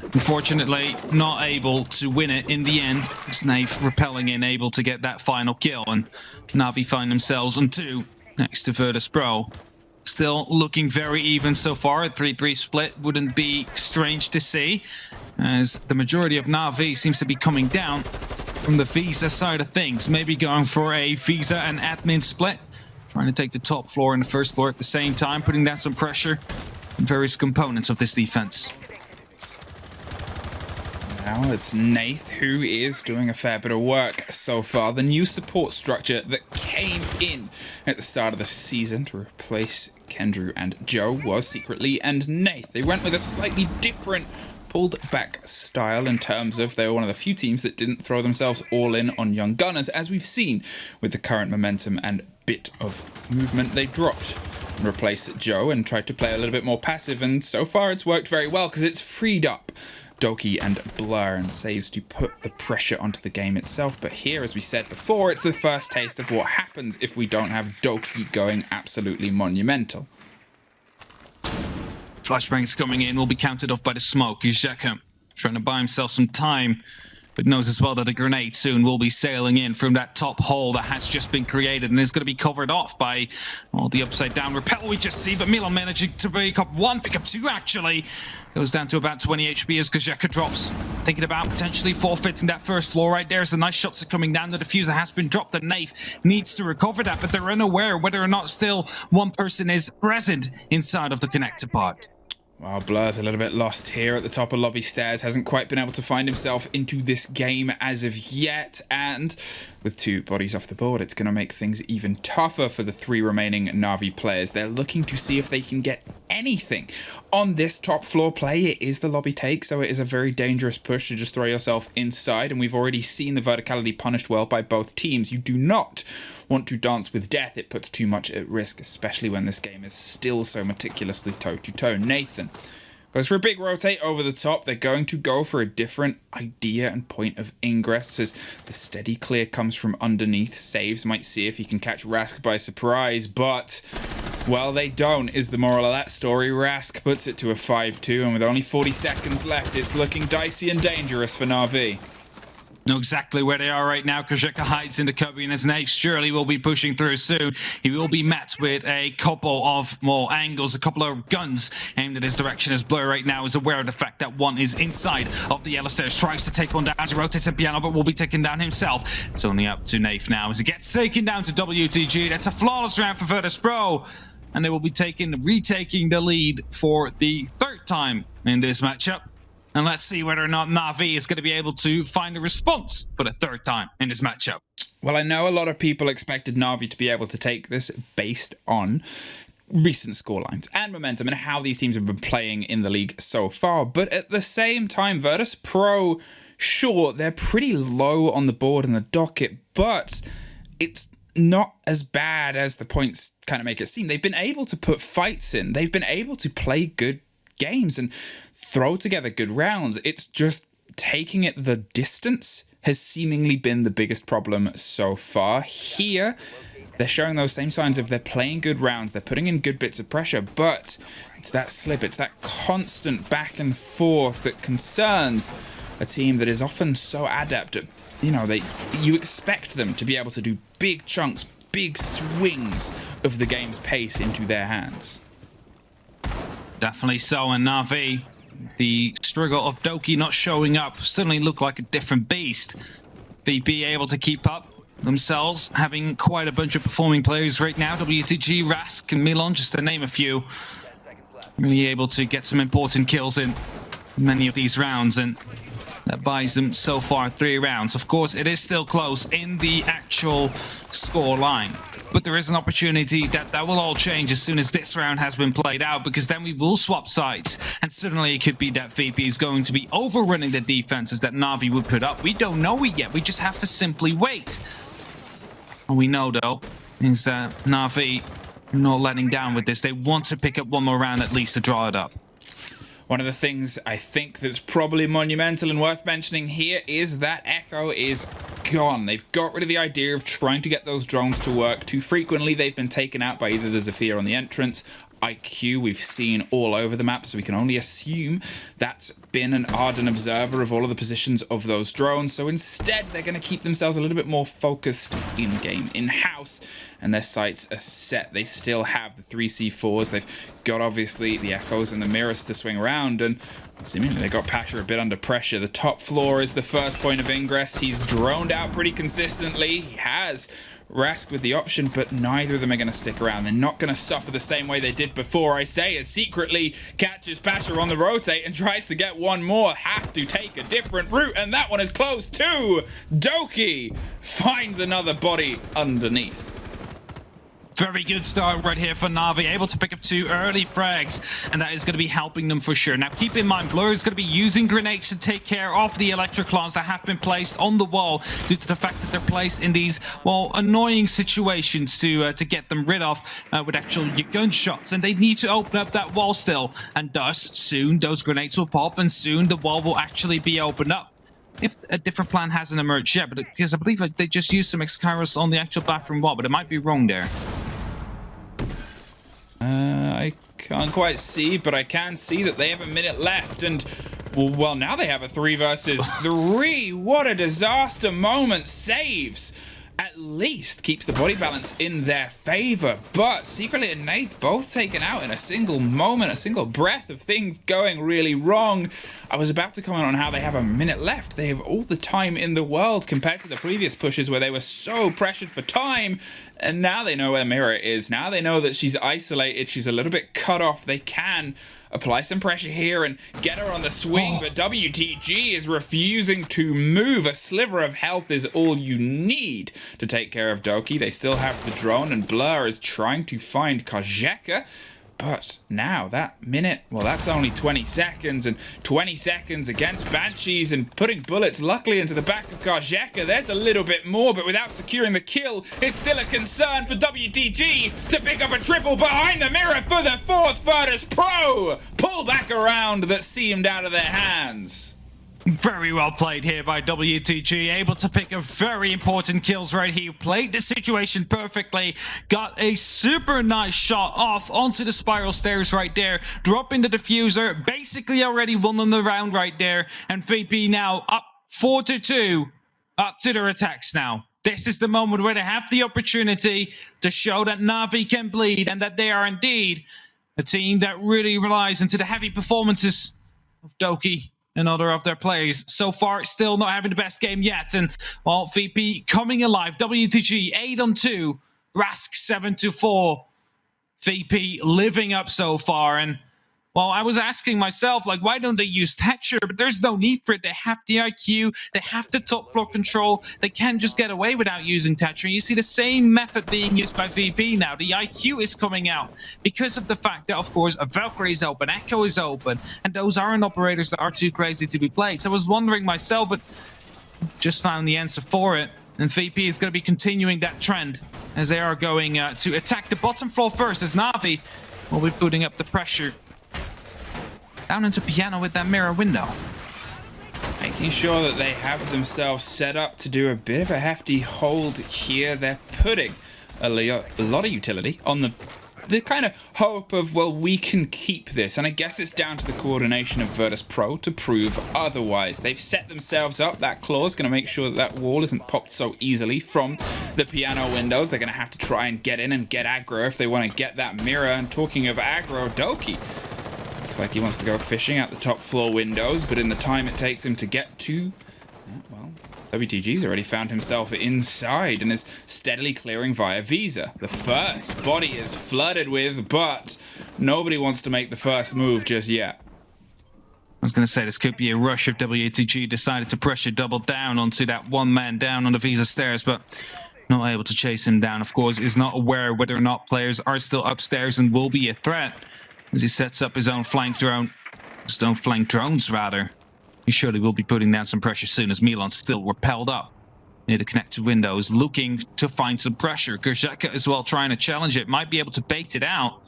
Unfortunately, not able to win it in the end. Snave repelling in, able to get that final kill, and Na'Vi find themselves on 2 next to Virtus.pro. Still looking very even so far. A 3-3 split wouldn't be strange to see, as the majority of Na'Vi seems to be coming down from the Visa side of things. Maybe going for a Visa and admin split. Trying to take the top floor and the first floor at the same time, putting down some pressure on various components of this defense.
Now it's Nath who is doing a fair bit of work so far. The new support structure that came in at the start of the season to replace Kendrew and Joe was Secretly and Nath. They went with a slightly different pulled back style in terms of they were one of the few teams that didn't throw themselves all in on young gunners, as we've seen with the current momentum and bit of movement. They dropped and replaced Joe and tried to play a little bit more passive, and so far it's worked very well because it's freed up Doki and Blur, and saves to put the pressure onto the game itself. But here, as we said before, it's the first taste of what happens if we don't have Doki going absolutely monumental.
Flashbangs coming in will be counted off by the smoke. Xhaka trying to buy himself some time, but knows as well that a grenade soon will be sailing in from that top hole that has just been created and is going to be covered off by, well, the upside down rappel we just see. But Milan managing to pick up one, pick up two actually. Goes down to about 20 HP as Xhaka drops. Thinking about potentially forfeiting that first floor right there as the nice shots are coming down. The diffuser has been dropped. The Naif needs to recover that, but they're unaware whether or not still one person is present inside of the connector pod.
Well, Blur's a little bit lost here at the top of lobby stairs. Hasn't quite been able to find himself into this game as of yet. And with 2 bodies off the board, it's going to make things even tougher for the 3 remaining Na'Vi players. They're looking to see if they can get anything on this top floor play. It is the lobby take, so it is a very dangerous push to just throw yourself inside. And we've already seen the verticality punished well by both teams. You do not want to dance with death. It puts too much at risk, especially when this game is still so meticulously toe-to-toe. Nathan goes for a big rotate over the top. They're going to go for a different idea and point of ingress as the steady clear comes from underneath. Saves, might see if he can catch Rask by surprise, but, well, they don't, is the moral of that story. Rask puts it to a 5-2, and with only 40 seconds left, it's looking dicey and dangerous for Na'Vi.
Know exactly where they are right now. Xhaka hides in the cubby, and his Naif surely will be pushing through soon. He will be met with a couple of more angles, a couple of guns aimed at his direction as Blur right now is aware of the fact that one is inside of the yellow stairs. Tries to take one down as he rotates at piano, but will be taken down himself. It's only up to Naif now as he gets taken down to WTG. That's a flawless round for Virtus Pro, and they will be retaking the lead for the 3rd time in this matchup. And let's see whether or not Na'Vi is going to be able to find a response for the 3rd time in this matchup.
Well, I know a lot of people expected Na'Vi to be able to take this based on recent scorelines and momentum and how these teams have been playing in the league so far. But at the same time, Virtus Pro, sure, they're pretty low on the board and the docket, but it's not as bad as the points kind of make it seem. They've been able to put fights in. They've been able to play good games and throw together good rounds. It's just taking it the distance has seemingly been the biggest problem so far. Here, they're showing those same signs of they're playing good rounds, they're putting in good bits of pressure, but it's that slip, it's that constant back and forth that concerns a team that is often so adept at, you expect them to be able to do big chunks, big swings of the game's pace into their hands.
Definitely so, and Na'Vi, the struggle of Doki not showing up suddenly looked like a different beast. VP able to keep up themselves, having quite a bunch of performing players right now. WTG, Rask, and Milan, just to name a few. Really able to get some important kills in many of these rounds, and that buys them so far 3 rounds. Of course, it is still close in the actual score line, but there is an opportunity that will all change as soon as this round has been played out, because then we will swap sides, and suddenly it could be that VP is going to be overrunning the defenses that Na'Vi would put up. We don't know it yet. We just have to simply wait. All we know, though, is that Na'Vi are not letting down with this. They want to pick up one more round at least to draw it up.
One of the things I think that's probably monumental and worth mentioning here is that Echo is gone. They've got rid of the idea of trying to get those drones to work too frequently. They've been taken out by either the Zephyr on the entrance, IQ we've seen all over the map, so we can only assume that's been an ardent observer of all of the positions of those drones. So instead, they're going to keep themselves a little bit more focused in-game, in-house, and their sights are set. They still have the 3 C4s. They've got, obviously, the Echoes and the Mirrors to swing around, and seemingly they got Pasha a bit under pressure. The top floor is the first point of ingress. He's droned out pretty consistently. He has Rask with the option, but neither of them are going to stick around. They're not going to suffer the same way they did before, I say, as secretly catches Pasha on the rotate and tries to get one more. Have to take a different route, and that one is close too. Doki finds another body underneath.
Very good start right here for Na'Vi, able to pick up 2 early frags, and that is going to be helping them for sure. Now, keep in mind, Blur is going to be using grenades to take care of the Electroclons that have been placed on the wall due to the fact that they're placed in these, well, annoying situations to get them rid of with actual gunshots, and they need to open up that wall still, and thus, soon those grenades will pop, and soon the wall will actually be opened up. If a different plan hasn't emerged yet, but because I believe they just used some X-Kairos on the actual bathroom wall, but it might be wrong there.
I can't quite see, but I can see that they have a minute left, and well, now they have a 3 versus 3. What a disaster moment. Saves at least keeps the body balance in their favor, but Secretly and Nath both taken out in a single moment, a single breath of things going really wrong. I was about to comment on how they have a minute left. They have all the time in the world compared to the previous pushes where they were so pressured for time, and now they know where Mira is. Now they know that she's isolated, she's a little bit cut off. They can apply some pressure here and get her on the swing, but WTG is refusing to move. A sliver of health is all you need to take care of Doki. They still have the drone, and Blur is trying to find Kajeka. But now that minute, well, that's only 20 seconds, and 20 seconds against Banshees and putting bullets luckily into the back of Kajeka. There's a little bit more, but without securing the kill, it's still a concern for WTG to pick up a triple behind the mirror for the 4th Virtus Pro. Pull back around that seemed out of their hands.
Very well played here by WTG, able to pick up very important kills right here. Played the situation perfectly, got a super nice shot off onto the spiral stairs right there, dropping the diffuser, basically already won the round right there, and VP now up 4-2, up to their attacks now. This is the moment where they have the opportunity to show that Na'Vi can bleed and that they are indeed a team that really relies into the heavy performances of Doki and other of their players. So far, still not having the best game yet. And, well, VP coming alive. WTG 8-2. Rask 7-4. VP living up so far. And, well, I was asking myself, like, why don't they use Thatcher? But there's no need for it. They have the IQ. They have the top floor control. They can just get away without using Thatcher. You see the same method being used by VP now. The IQ is coming out because of the fact that, of course, a Valkyrie is open, Echo is open, and those aren't operators that are too crazy to be played. So I was wondering myself, but just found the answer for it. And VP is going to be continuing that trend as they are going to attack the bottom floor first, as Na'Vi will be putting up the pressure down into piano with that mirror window.
Making sure that they have themselves set up to do a bit of a hefty hold here. They're putting a lot of utility on the kind of hope of, well, we can keep this. And I guess it's down to the coordination of Virtus Pro to prove otherwise. They've set themselves up. That claw is going to make sure that that wall isn't popped so easily from the piano windows. They're going to have to try and get in and get aggro if they want to get that mirror. And talking of aggro, Doki looks like he wants to go fishing out the top floor windows, but in the time it takes him to get to, well, WTG's already found himself inside and is steadily clearing via Visa. The first body is flooded with, but nobody wants to make the first move just yet.
I was going to say this could be a rush if WTG decided to pressure double down onto that one man down on the Visa stairs, but not able to chase him down. Of course, is not aware whether or not players are still upstairs and will be a threat as he sets up his own flank drone. His own flank drones, rather. He surely will be putting down some pressure soon as Milan's still repelled up near the connected windows, looking to find some pressure. Kajeka as well trying to challenge it, might be able to bait it out.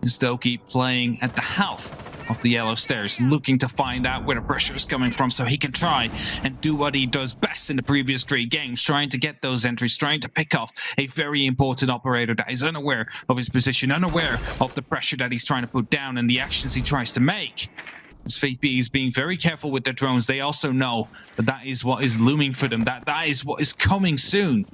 And Doki playing at the half of the yellow stairs, looking to find out where the pressure is coming from so he can try and do what he does best in the previous 3 games, trying to get those entries, trying to pick off a very important operator that is unaware of his position, unaware of the pressure that he's trying to put down and the actions he tries to make. As VP is being very careful with their drones, they also know that that is what is looming for them, that is what is coming soon.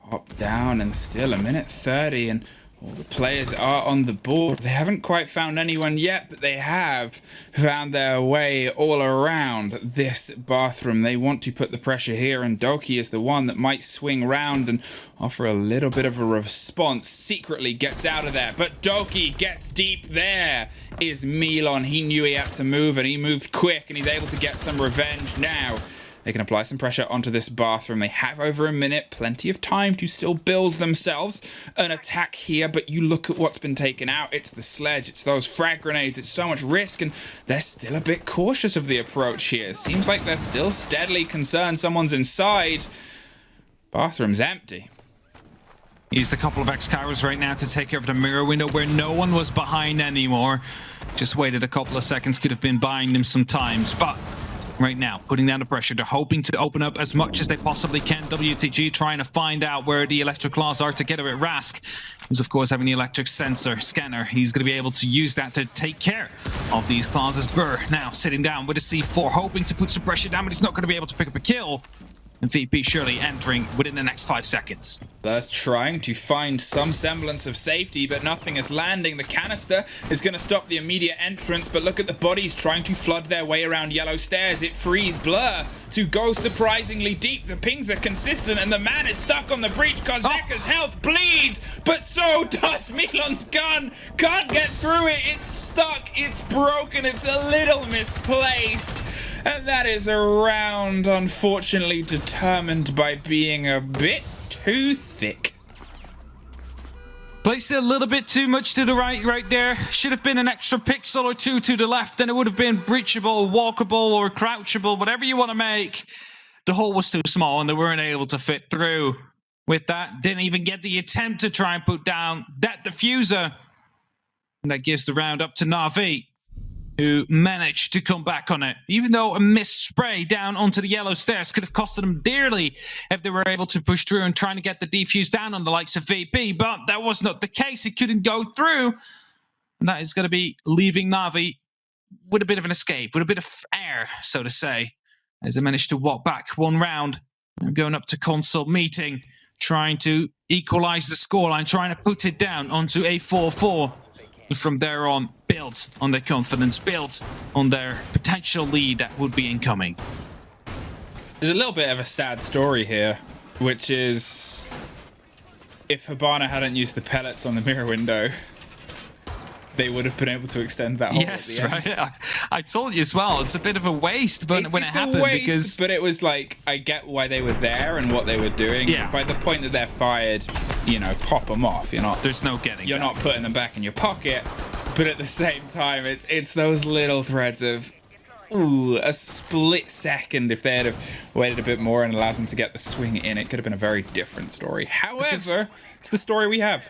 Up, down, and still a minute 30, and all the players are on the board. They haven't quite found anyone yet, but they have found their way all around this bathroom. They want to put the pressure here, and Doki is the one that might swing round and offer a little bit of a response. Secretly gets out of there, but Doki gets deep. There is Milan. He knew he had to move, and he moved quick, and he's able to get some revenge now. They can apply some pressure onto this bathroom. They have over a minute, plenty of time to still build themselves an attack here, but you look at what's been taken out. It's the sledge, it's those frag grenades, it's so much risk, and they're still a bit cautious of the approach here. Seems like they're still steadily concerned someone's inside. Bathroom's empty.
Used a couple of X-Carriers right now to take care of the mirror window where no one was behind anymore. Just waited a couple of seconds, could have been buying them some times, but right now, putting down the pressure. They're hoping to open up as much as they possibly can. WTG trying to find out where the electric claws are together at Rask, who's of course having the electric sensor scanner. He's going to be able to use that to take care of these claws as Burr now sitting down with a C4, hoping to put some pressure down, but he's not going to be able to pick up a kill. And VP surely entering within the next 5 seconds.
Thus trying to find some semblance of safety, but nothing is landing. The canister is going to stop the immediate entrance, but look at the bodies trying to flood their way around yellow stairs. It frees Blur to go surprisingly deep. The pings are consistent, and the man is stuck on the breach. Kozeka's health bleeds, but so does Milan's gun. Can't get through it. It's stuck. It's broken. It's a little misplaced. And that is a round, unfortunately, determined by being a bit too thick.
Placed it a little bit too much to the right there. Should have been an extra pixel or two to the left, and it would have been breachable, walkable, or crouchable, whatever you want to make. The hole was too small, and they weren't able to fit through. With that, didn't even get the attempt to try and put down that diffuser. And that gives the round up to Na'Vi, who managed to come back on it, even though a missed spray down onto the yellow stairs could have costed them dearly if they were able to push through and trying to get the defuse down on the likes of VP, but that was not the case. It couldn't go through, and that is going to be leaving Na'Vi with a bit of an escape, with a bit of air, so to say, as they managed to walk back one round. They're going up to console meeting, trying to equalize the scoreline, trying to put it down onto a 4-4. From there on, build on their confidence, build on their potential lead that would be incoming.
There's a little bit of a sad story here, which is if Hibana hadn't used the pellets on the mirror window, they would have been able to extend that hole.
Yes,
at the end.
right. I told you as well. It's a bit of a waste, but when it happened, because
but it was like I get why they were there and what they were doing.
Yeah.
By the point that they're fired, you know, pop them off.
There's no getting.
You're not putting them back in your pocket, but at the same time, it's those little threads of, ooh, a split second. If they had have waited a bit more and allowed them to get the swing in, it could have been a very different story. However, it's the story we have.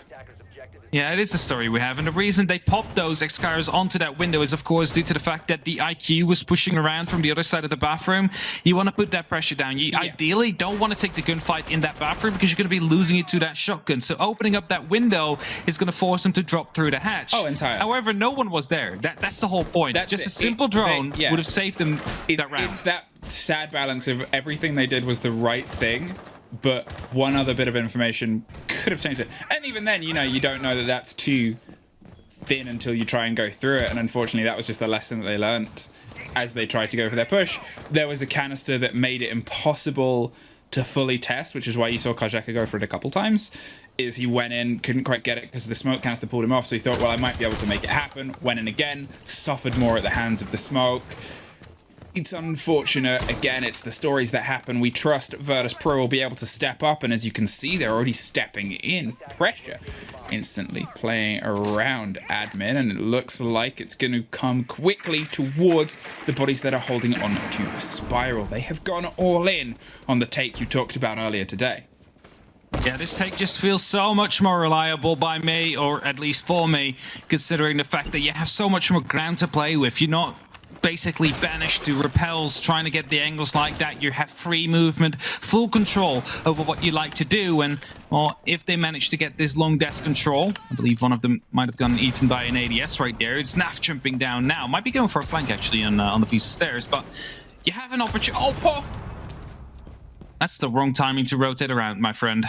Yeah, it is the story we have, and the reason they popped those X-Carriers onto that window is, of course, due to the fact that the IQ was pushing around from the other side of the bathroom. You want to put that pressure down. You ideally don't want to take the gunfight in that bathroom because you're going to be losing it to that shotgun. So opening up that window is going to force them to drop through the hatch.
Oh, entirely.
However, no one was there. That's the whole point.
That's
just
it.
a simple drone
Yeah.
would have saved them that round.
It's that sad balance of everything they did was the right thing, but one other bit of information could have changed it. And even then, you know, you don't know that that's too thin until you try and go through it. And unfortunately, that was just a lesson that they learnt as they tried to go for their push. There was a canister that made it impossible to fully test, which is why you saw Kozeka go for it a couple times. Is he went in, couldn't quite get it because the smoke canister pulled him off. So he thought, well, I might be able to make it happen. Went in again, suffered more at the hands of the smoke. It's unfortunate. Again, it's the stories that happen. We trust Virtus Pro will be able to step up, and as you can see, they're already stepping in. Pressure instantly playing around admin, and it looks like it's going to come quickly towards the bodies that are holding on to a spiral. They have gone all in on the take you talked about earlier today.
Yeah, this take just feels so much more reliable by me, or at least for me, considering the fact that you have so much more ground to play with. You're not basically banished to repels trying to get the angles like that. You have free movement, full control over what you like to do, and well, if they manage to get this long desk control, I believe one of them might have gotten eaten by an ADS right there. It's Naf jumping down now. Might be going for a flank actually on the Visa stairs, but you have an opportunity. Oh, Paul! That's the wrong timing to rotate around, my friend.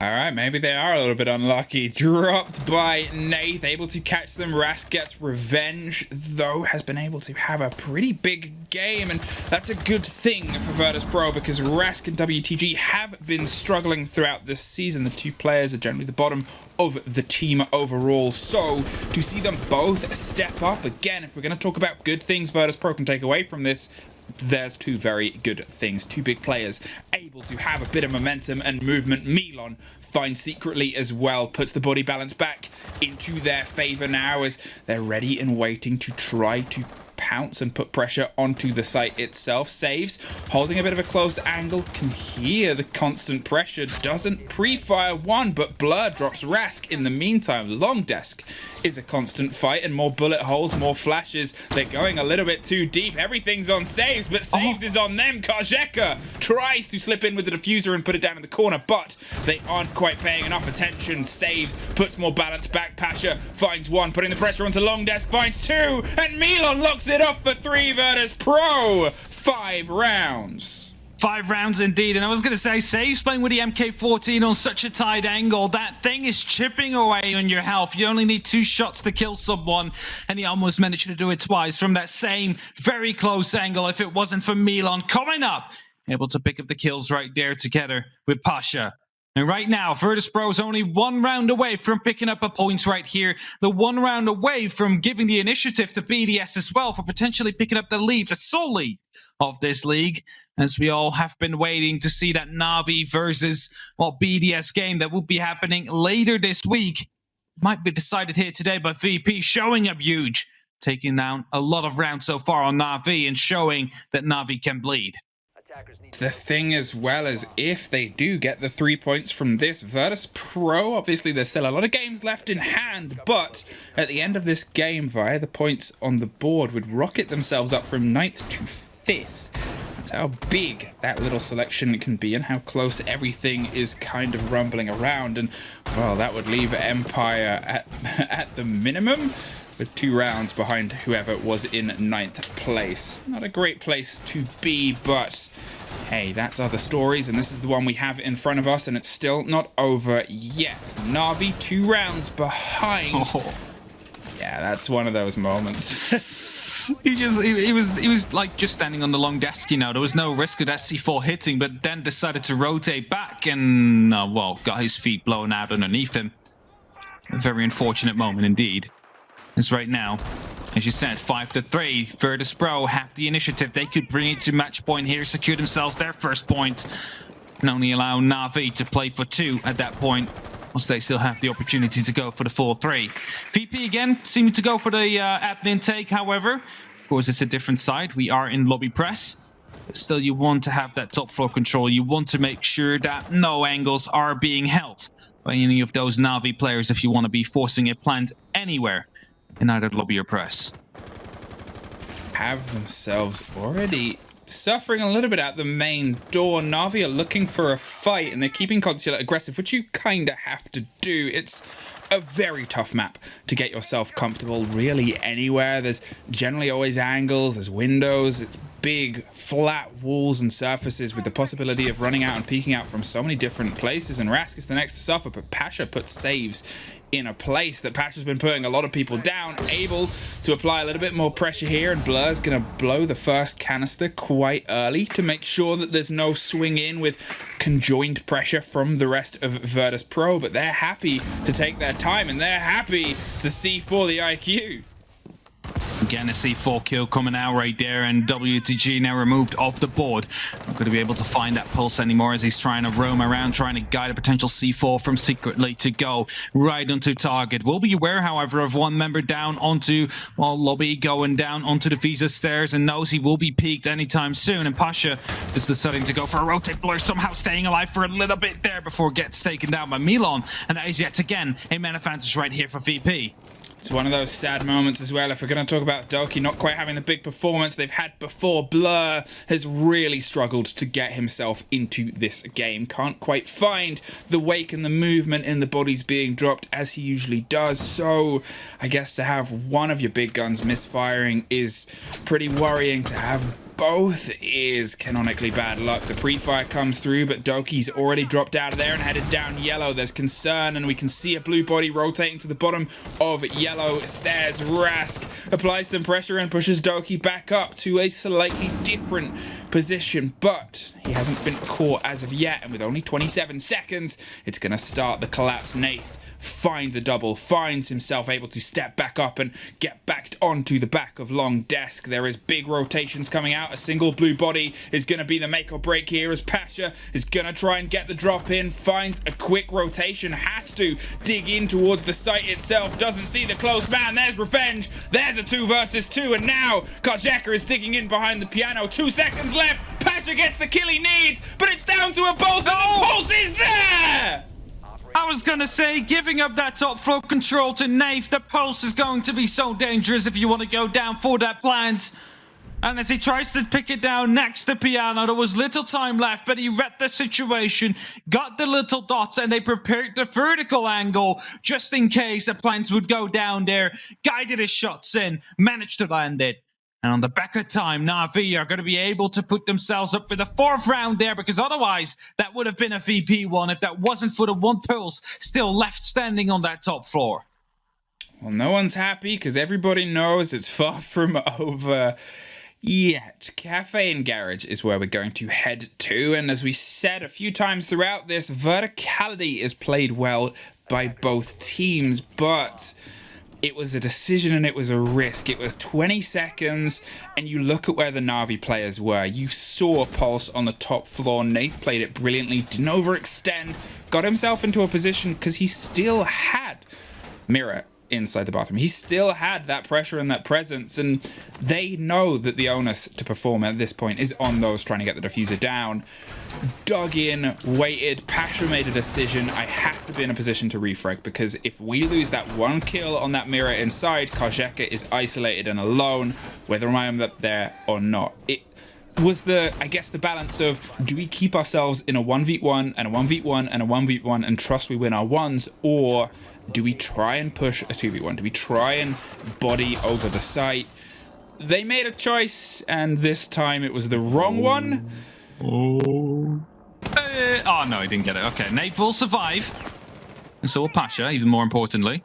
All right, maybe they are a little bit unlucky. Dropped by Nath, able to catch them. Rask gets revenge, though has been able to have a pretty big game, and that's a good thing for Virtus Pro because Rask and WTG have been struggling throughout this season. The two players are generally the bottom of the team overall, so to see them both step up again, if we're going to talk about good things Virtus Pro can take away from this, there's two very good things. Two big players able to have a bit of momentum and movement. Milon finds secretly as well, puts the body balance back into their favor now as they're ready and waiting to try to pounce and put pressure onto the site itself. Saves, holding a bit of a close angle, can hear the constant pressure, doesn't pre-fire one, but Blur drops Rask in the meantime. Long Desk is a constant fight, and more bullet holes, more flashes. They're going a little bit too deep. Everything's on Saves, but Saves is on them. Kajeka tries to slip in with the diffuser and put it down in the corner, but they aren't quite paying enough attention. Saves, puts more balance back. Pasha finds one, putting the pressure onto Long Desk, finds two, and Milon locks it off for 3 Virtus Pro. 5 rounds.
5 rounds indeed, and I was going to say, Saves playing with the MK14 on such a tight angle. That thing is chipping away on your health. You only need 2 shots to kill someone, and he almost managed to do it twice from that same very close angle if it wasn't for Milon coming up, able to pick up the kills right there together with Pasha. And right now, Virtus Pro is only 1 round away from picking up a points right here. The 1 round away from giving the initiative to BDS as well for potentially picking up the lead, the sole lead of this league. As we all have been waiting to see that Na'Vi versus, well, BDS game that will be happening later this week. Might be decided here today by VP, showing up huge. Taking down a lot of rounds so far on Na'Vi and showing that Na'Vi can bleed.
The thing as well is, if they do get the 3 points from this, Virtus Pro, obviously there's still a lot of games left in hand, but at the end of this game, via the points on the board, would rocket themselves up from 9th to 5th. That's how big that little selection can be and how close everything is kind of rumbling around. And, well, that would leave Empire at the minimum with 2 rounds behind whoever was in 9th place. Not a great place to be, but hey, that's other stories, and this is the one we have in front of us, and it's still not over yet. Na'Vi 2 rounds behind.
Oh.
Yeah, that's one of those moments.
He was like just standing on the long desk, you know. There was no risk of that C4 hitting, but then decided to rotate back and, well, got his feet blown out underneath him. A very unfortunate moment indeed. As right now, as you said, 5-3. Virtus Pro have the initiative. They could bring it to match point here, secure themselves their first point, and only allow Na'Vi to play for 2 at that point, whilst they still have the opportunity to go for the full 3. VP again seeming to go for the admin take, however. Of course, it's a different side. We are in lobby press. But still, you want to have that top floor control. You want to make sure that no angles are being held by any of those Na'Vi players if you want to be forcing it planned anywhere in either lobby or press.
Have themselves already suffering a little bit at the main door. Na'Vi are looking for a fight, and they're keeping Consulate aggressive, which you kind of have to do. It's a very tough map to get yourself comfortable really anywhere. There's generally always angles, there's windows, it's big flat walls and surfaces with the possibility of running out and peeking out from so many different places, and Rask is the next to suffer, but Pasha puts Saves in a place that Pasha's been putting a lot of people down, able to apply a little bit more pressure here, and Blur's gonna blow the first canister quite early to make sure that there's no swing in with conjoined pressure from the rest of Virtus Pro, but they're happy to take their time, and they're happy to C4 the IQ.
Again, a C4 kill coming out right there, and WTG now removed off the board. Not going to be able to find that pulse anymore as he's trying to roam around, trying to guide a potential C4 from secretly to go right onto target. Will be aware, however, of one member down onto, well, lobby, going down onto the Visa stairs, and knows he will be peaked anytime soon. And Pasha is deciding to go for a rotate. Blur somehow staying alive for a little bit there before it gets taken down by Milon, and that is yet again a man advantage right here for VP.
It's one of those sad moments as well. If we're going to talk about Doki not quite having the big performance they've had before, Blur has really struggled to get himself into this game. Can't quite find the wake and the movement in the bodies being dropped as he usually does. So I guess to have one of your big guns misfiring is pretty worrying. To have both is canonically bad luck. The pre-fire comes through, but Doki's already dropped out of there and headed down yellow. There's concern, and we can see a blue body rotating to the bottom of yellow stairs. Rask applies some pressure and pushes Doki back up to a slightly different position, but he hasn't been caught as of yet, and with only 27 seconds, it's going to start the collapse. Nath finds a double, finds himself able to step back up and get backed onto the back of Long Desk. There is big rotations coming out out. A single blue body is going to be the make or break here as Pasha is going to try and get the drop in, finds a quick rotation, has to dig in towards the site itself, doesn't see the close man. There's Revenge. There's a 2 versus 2, and now Kajeka is digging in behind the piano. 2 seconds left. Pasha gets the kill he needs, but it's down to a Pulse, and the Pulse is there!
I was gonna say, giving up that top floor control to Nave, the Pulse is going to be so dangerous if you want to go down for that plant. And as he tries to pick it down next to piano, there was little time left, but he read the situation, got the little dots, and they prepared the vertical angle just in case a plant would go down there, guided his shots in, managed to land it. And on the back of time, Na'Vi are going to be able to put themselves up for the 4th round there, because otherwise that would have been a VP one if that wasn't for the 1 Pulse still left standing on that top floor.
Well, no one's happy because everybody knows it's far from over yet. Cafe and Garage is where we're going to head to, and as we said a few times throughout this, verticality is played well by both teams, but it was a decision and it was a risk. It was 20 seconds, and you look at where the Na'Vi players were. You saw Pulse on the top floor. Nath played it brilliantly, didn't overextend, got himself into a position because he still had Mirror inside the bathroom. He still had that pressure and that presence, and they know that the onus to perform at this point is on those trying to get the diffuser down. Dug in, waited, Pasha made a decision. I have to be in a position to refrag, because if we lose that 1 kill on that Mirror inside, Kajeka is isolated and alone, whether I'm up there or not. It was I guess the balance of, do we keep ourselves in a 1v1 and a 1v1 and a 1v1 and trust we win our ones, or do we try and push a 2v1? Do we try and body over the site? They made a choice, and this time it was the wrong one.
Oh no, he didn't get it. Okay, Nate will survive. And so will Pasha, even more importantly.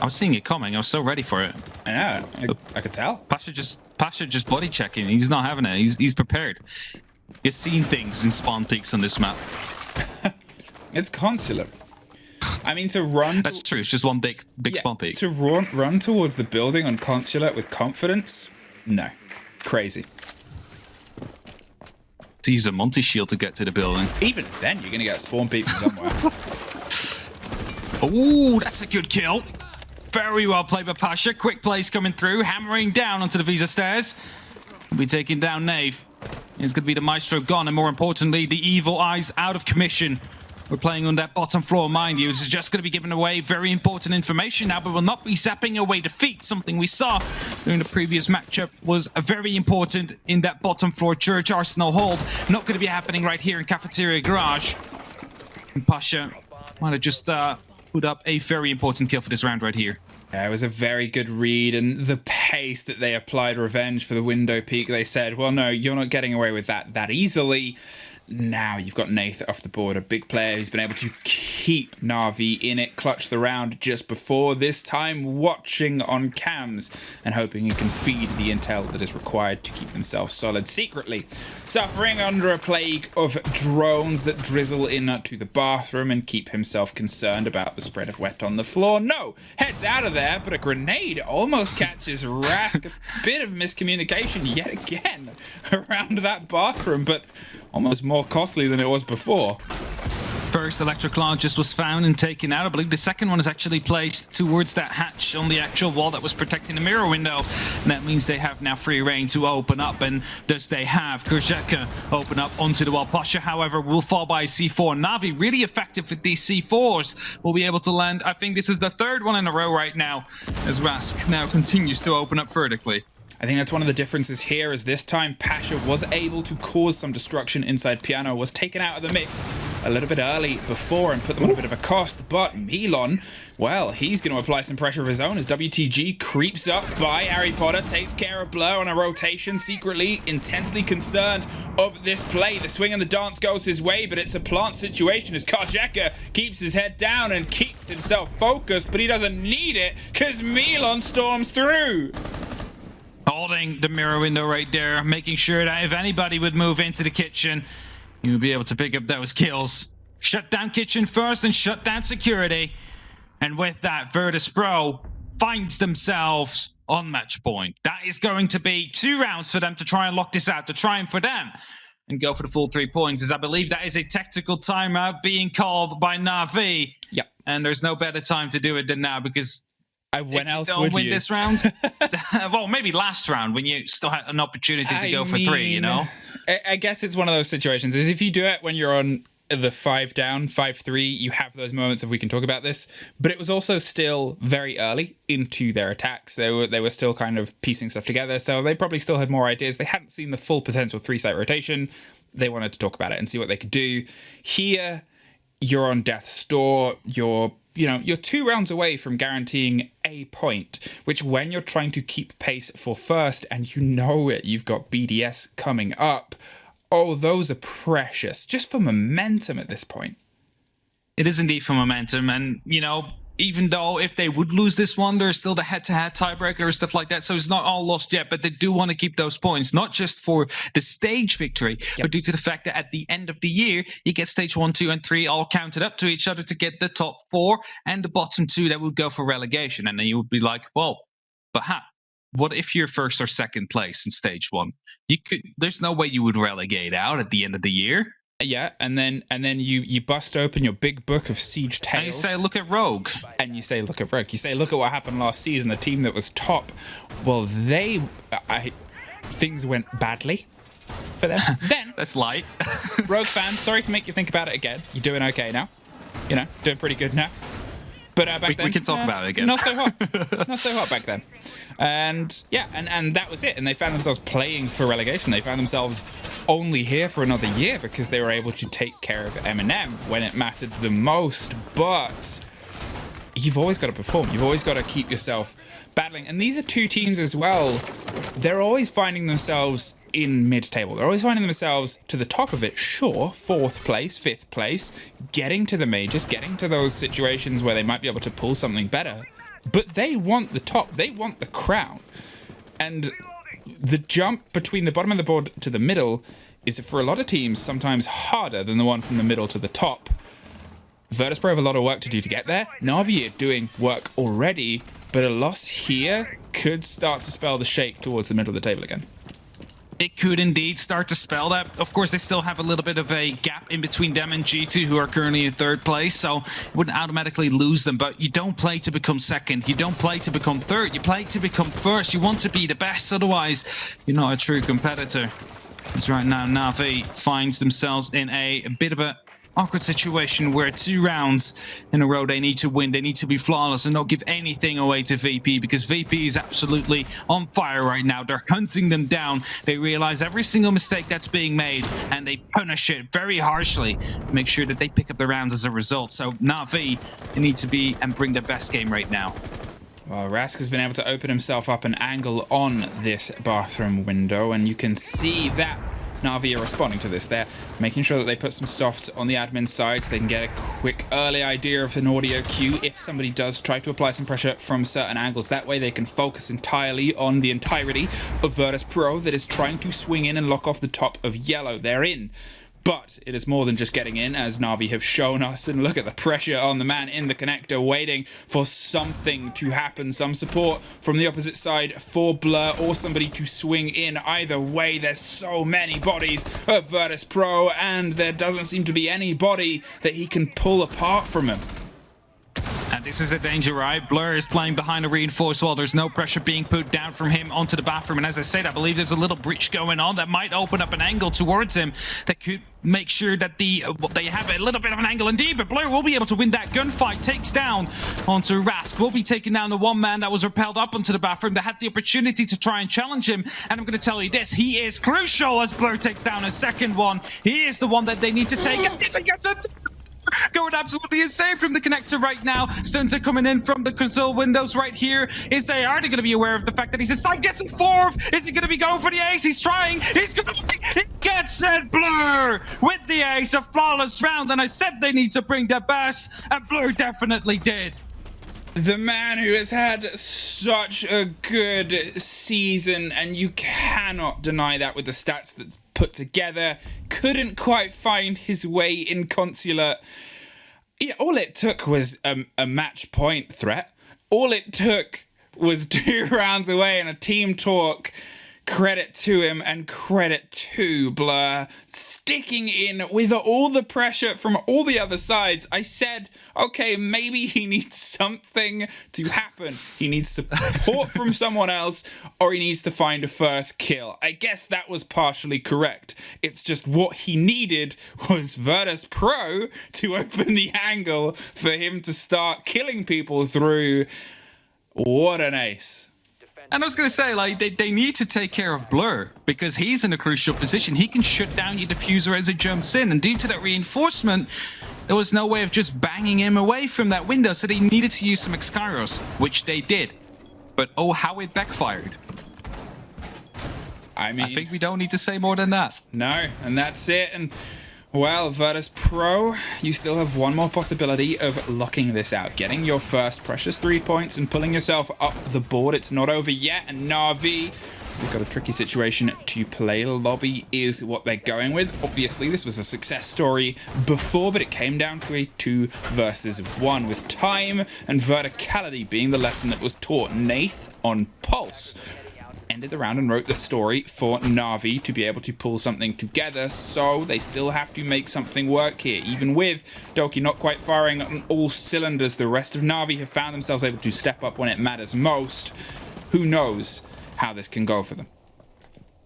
I was seeing it coming. I was so ready for it.
I know. I could tell.
Pasha just body checking. He's not having it. He's prepared. He's seen things in spawn peaks on this map.
It's consulate. I mean, to run...
That's true. It's just one big spawn peak.
To run towards the building on consulate with confidence? No. Crazy.
To use a Monty shield to get to the building.
Even then, you're going to get a spawn peak from somewhere.
Oh, that's a good kill. Very well played by Pasha. Quick plays coming through, hammering down onto the Visa stairs. We'll be taking down Nave. It's going to be the Maestro gone, and more importantly, the Evil Eyes out of commission. We're playing on that bottom floor, mind you. This is just going to be giving away very important information now, but will not be zapping away defeat. Something we saw during the previous matchup was very important in that bottom floor Church Arsenal hold. Not going to be happening right here in Cafeteria Garage. And Pasha might have just put up a very important kill for this round right here.
Yeah, it was a very good read, and the pace that they applied Revenge for the window peak, they said, well, no, you're not getting away with that easily. Now you've got Nath off the board, a big player who's been able to keep Na'Vi in it, clutch the round just before, this time watching on cams and hoping he can feed the intel that is required to keep themselves solid, secretly suffering under a plague of drones that drizzle in to the bathroom and keep himself concerned about the spread of wet on the floor. No, heads out of there, but a grenade almost catches Rask. A bit of miscommunication yet again around that bathroom, but almost more costly than it was before.
First electrocologist was found and taken out. I believe the second one is actually placed towards that hatch on the actual wall that was protecting the mirror window. And that means they have now free reign to open up. And thus they have Kajeka open up onto the wall. Pasha, however, will fall by a C4. Na'Vi really effective with these C4s. Will be able to land. I think this is the 3rd one in a row right now, as Rask now continues to open up vertically.
I think that's one of the differences here, is this time Pasha was able to cause some destruction inside Piano, was taken out of the mix a little bit early before and put them on a bit of a cost, but Milon, well, he's going to apply some pressure of his own as WTG creeps up by Harry Potter, takes care of Blur on a rotation, secretly intensely concerned of this play. The swing and the dance goes his way, but it's a plant situation as Kajeka keeps his head down and keeps himself focused, but he doesn't need it because Milon storms through.
Holding the mirror window right there, making sure that if anybody would move into the kitchen, you would be able to pick up those kills. Shut down kitchen first and shut down security. And with that, Virtus Pro finds themselves on match point. That is going to be 2 rounds for them to try and lock this out, to try and for them and go for the full 3 points, as I believe that is a tactical timeout being called by Na'Vi.
Yep.
And there's no better time to do it than now, because
when else
don't
would
win
you?
this round, well, maybe last round when you still had an opportunity to go for 3, you know?
I guess it's one of those situations, is if you do it when you're on the 5 down, 5-3, you have those moments of we can talk about this, but it was also still very early into their attacks. They were still kind of piecing stuff together, so they probably still had more ideas. They hadn't seen the full potential 3-site rotation. They wanted to talk about it and see what they could do. Here, you're on death's door. You're 2 rounds away from guaranteeing a point, which when you're trying to keep pace for first and you know it, you've got BDS coming up. Oh, those are precious, just for momentum at this point.
It is indeed for momentum, and, even though if they would lose this one, there's still the head-to-head tiebreaker and stuff like that, so it's not all lost yet, but they do want to keep those points, not just for the stage victory, but due to the fact that at the end of the year, you get stage 1, 2, and 3 all counted up to each other to get the top 4 and the bottom 2 that would go for relegation, and then you would be like, well, but what if you're first or second place in stage 1? There's no way you would relegate out at the end of the year.
Yeah, and then you bust open your big book of Siege Tales.
And you say, look at Rogue.
You say, look at what happened last season, the team that was top. Well, things went badly for them. Then
that's light.
Rogue fans, sorry to make you think about it again. You're doing okay now. Doing pretty good now. But back then,
we can talk about it again.
Not so hot. Not so hot back then. And and that was it. And they found themselves playing for relegation. They found themselves only here for another year because they were able to take care of Eminem when it mattered the most. But you've always got to perform. You've always got to keep yourself battling. And these are 2 teams as well. They're always finding themselves in mid-table. They're always finding themselves to the top of it. Sure, 4th place, 5th place, getting to the majors, getting to those situations where they might be able to pull something better. But they want the top. They want the crown. And the jump between the bottom of the board to the middle is, for a lot of teams, sometimes harder than the one from the middle to the top. Virtus.pro have a lot of work to do to get there. Na'Vi are doing work already, but a loss here could start to spell the shake towards the middle of the table again.
It could indeed start to spell that. Of course, they still have a little bit of a gap in between them and G2, who are currently in 3rd place, so it wouldn't automatically lose them. But you don't play to become 2nd. You don't play to become 3rd. You play to become 1st. You want to be the best. Otherwise, you're not a true competitor. Because right now, Na'Vi finds themselves in a bit of a awkward situation where 2 rounds in a row they need to win. They need to be flawless and not give anything away to VP, because VP is absolutely on fire right now. They're hunting them down. They realize every single mistake that's being made and they punish it very harshly to make sure that they pick up the rounds as a result. So Na'Vi, they need to be and bring their best game right now.
Well, Rask has been able to open himself up an angle on this bathroom window, and you can see that Na'Vi are responding to this. They're making sure that they put some soft on the admin side so they can get a quick early idea of an audio cue if somebody does try to apply some pressure from certain angles. That way they can focus entirely on the entirety of Virtus.pro that is trying to swing in and lock off the top of yellow. They're in. But it is more than just getting in, as Na'Vi have shown us. And look at the pressure on the man in the connector, waiting for something to happen. Some support from the opposite side for Blur, or somebody to swing in. Either way, there's so many bodies of Virtus.pro, and there doesn't seem to be anybody that he can pull apart from him.
And this is a danger, right? Blur is playing behind a reinforced wall. There's no pressure being put down from him onto the bathroom. And as I said, I believe there's a little breach going on that might open up an angle towards him that could make sure that they have a little bit of an angle indeed. But Blur will be able to win that gunfight. Takes down onto Rask. Will be taking down the one man that was repelled up onto the bathroom that had the opportunity to try and challenge him. And I'm going to tell you this, he is crucial as Blur takes down a second one. He is the one that they need to take. And he gets it. Going absolutely insane from the connector right now. Stunts are coming in from the console windows right here. Are they going to be aware of the fact that he's inside? Gets a 4th. Is he going to be going for the ace? He's trying. He gets it. Blur with the ace. A flawless round. And I said they need to bring their best. And Blur definitely did.
The man who has had such a good season, and you cannot deny that with the stats that's put together, couldn't quite find his way in Consulate. Yeah, all it took was a match point threat. All it took was 2 rounds away in a team talk. Credit to him and credit to Blur sticking in with all the pressure from all the other sides. I said, okay, maybe he needs something to happen. He needs support from someone else, or he needs to find a first kill. I guess that was partially correct. It's just what he needed was Virtus Pro to open the angle for him to start killing people through. What an ace.
And I was going to say, like, they need to take care of Blur because he's in a crucial position. He can shut down your diffuser as it jumps in. And due to that reinforcement, there was no way of just banging him away from that window. So they needed to use some Exkyros, which they did. But oh, how it backfired. I mean, I think we don't need to say more than that.
No, and that's it. And well, Virtus Pro, you still have one more possibility of locking this out. Getting your first precious 3 points and pulling yourself up the board. It's not over yet. And Na'Vi, we've got a tricky situation to play. Lobby is what they're going with. Obviously, this was a success story before, but it came down to a 2 versus 1 with time and verticality being the lesson that was taught. Nath on Pulse ended the round and wrote the story for Na'Vi to be able to pull something together, so they still have to make something work here. Even with Doki not quite firing on all cylinders, the rest of Na'Vi have found themselves able to step up when it matters most. Who knows how this can go for them?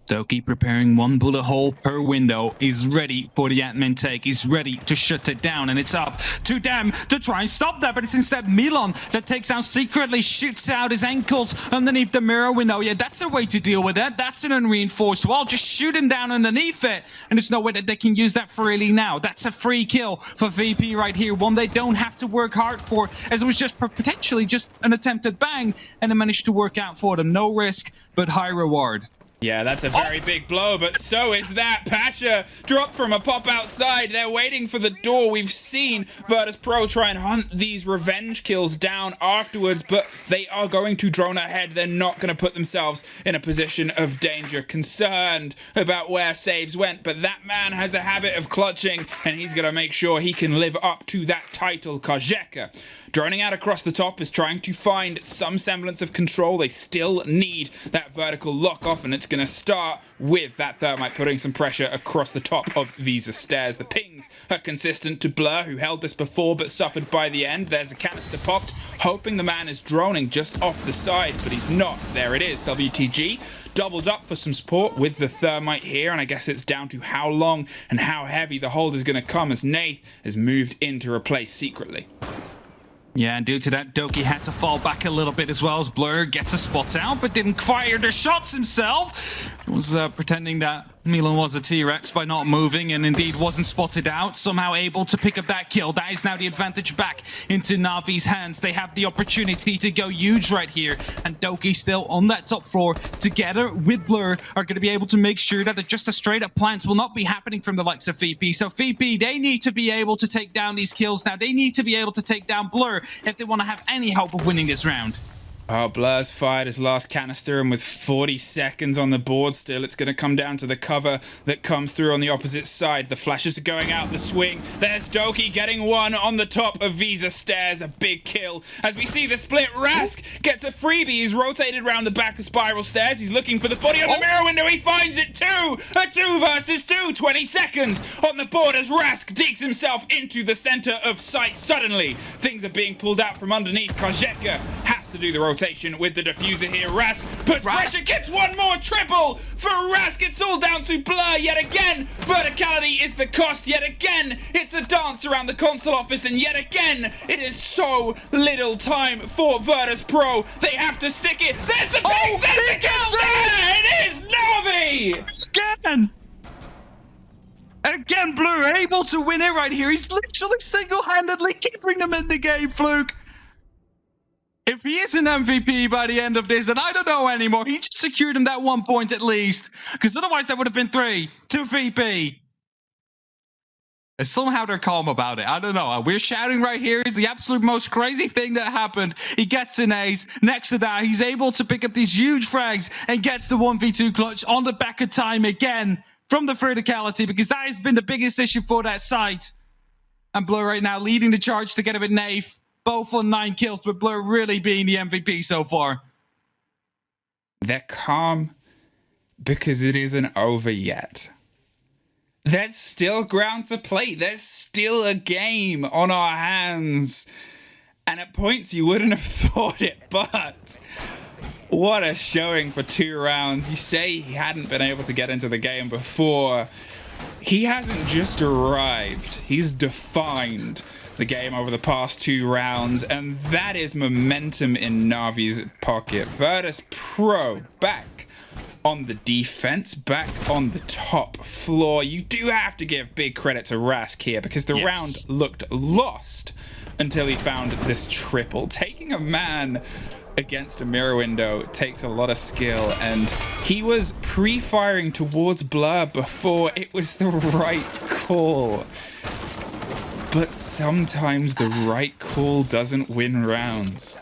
Doki preparing 1 bullet hole per window. He's ready for the admin take. He's ready to shut it down, and it's up to them to try and stop that. But it's instead Milan that takes out secretly, shoots out his ankles underneath the mirror window. Yeah, that's the way to deal with that. That's an unreinforced wall. Just shoot him down underneath it, and there's no way that they can use that freely now. That's a free kill for VP right here. One they don't have to work hard for, as it was just potentially just an attempted bang, and it managed to work out for them. No risk, but high reward.
Yeah, that's a very big blow, but so is that. Pasha dropped from a pop outside. They're waiting for the door. We've seen Virtus Pro try and hunt these revenge kills down afterwards, but they are going to drone ahead. They're not going to put themselves in a position of danger. Concerned about where saves went, but that man has a habit of clutching, and he's going to make sure he can live up to that title. Kajeka droning out across the top is trying to find some semblance of control. They still need that vertical lock off, and it's going to start with that Thermite putting some pressure across the top of Visa stairs. The pings are consistent to Blur, who held this before but suffered by the end. There's a canister popped, hoping the man is droning just off the side, but he's not. There it is. WTG doubled up for some support with the Thermite here, and I guess it's down to how long and how heavy the hold is going to come as Nath has moved in to replace secretly.
Yeah, and due to that, Doki had to fall back a little bit as well as Blur gets a spot out, but didn't fire the shots himself. Was pretending that Milan was a T-Rex by not moving, and indeed wasn't spotted out. Somehow able to pick up that kill. That is now the advantage back into Na'Vi's hands. They have the opportunity to go huge right here, and Doki still on that top floor together with Blur are going to be able to make sure that just a straight up plants will not be happening from the likes of VP. So VP, they need to be able to take down these kills now. They need to be able to take down Blur if they want to have any hope of winning this round.
Oh, Blur's fired his last canister, and with 40 seconds on the board still, it's going to come down to the cover that comes through on the opposite side. The flashes are going out the swing. There's Doki getting one on the top of Visa stairs. A big kill. As we see the split, Rask gets a freebie. He's rotated around the back of Spiral Stairs. He's looking for the body on the mirror window. He finds it too. A 2 versus 2. 20 seconds on the board as Rask digs himself into the center of sight. Suddenly, things are being pulled out from underneath. Kajeka has to do the rotation with the diffuser here. Rask puts pressure, gets one more triple for Rask. It's all down to Blur yet again. Verticality is the cost yet again. It's a dance around the console office, and yet again, it is so little time for Virtus Pro. They have to stick it. There's the pings, there's the kill. There it is, Na'Vi!
Again, Blur able to win it right here. He's literally single-handedly keeping them in the game, Fluke. If he is an MVP by the end of this, and I don't know anymore, he just secured him that 1 point at least. Because otherwise that would have been 3 to VP. And somehow they're calm about it. I don't know. We're shouting right here is the absolute most crazy thing that happened. He gets an ace. Next to that, he's able to pick up these huge frags and gets the 1v2 clutch on the back of time again from the verticality, because that has been the biggest issue for that site. And Blur right now leading the charge together with Nath. Both on 9 kills, but Blur really being the MVP so far.
They're calm because it isn't over yet. There's still ground to play. There's still a game on our hands. And at points you wouldn't have thought it, but what a showing for 2 rounds. You say he hadn't been able to get into the game before. He hasn't just arrived. He's defined the game over the past 2 rounds, and that is momentum in Na'Vi's pocket. Virtus Pro back on the defense, back on the top floor. You do have to give big credit to Rask here because the round looked lost until he found this triple. Taking a man against a mirror window takes a lot of skill, and he was pre-firing towards Blur before it was the right call. But sometimes the right call doesn't win rounds.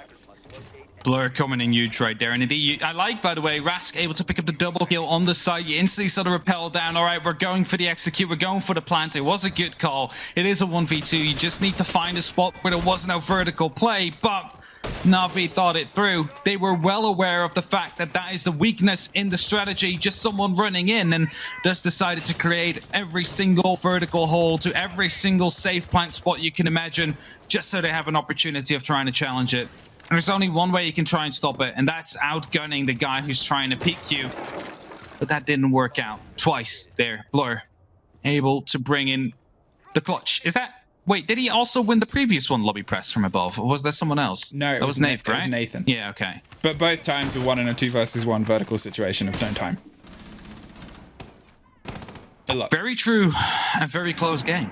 Blur coming in huge right there. And indeed, I like, by the way, Rask able to pick up the double kill on the side. You instantly sort of rappel down. All right, we're going for the execute. We're going for the plant. It was a good call. It is a 1v2. You just need to find a spot where there was no vertical play. But Na'Vi thought it through. They were well aware of the fact that that is the weakness in the strategy. Just someone running in, and just decided to create every single vertical hole to every single safe plant spot you can imagine, just so they have an opportunity of trying to challenge it. And there's only one way you can try and stop it, and that's outgunning the guy who's trying to peek you. But that didn't work out. Twice there, Blur able to bring in the clutch. Is that... Wait, did he also win the previous one, lobby press from above? Or was that someone else?
No,
that was Nathan, right?
It was Nathan.
Yeah, okay.
But both times we won in a 2 versus 1 vertical situation of no time. A lot.
Very true and very close game.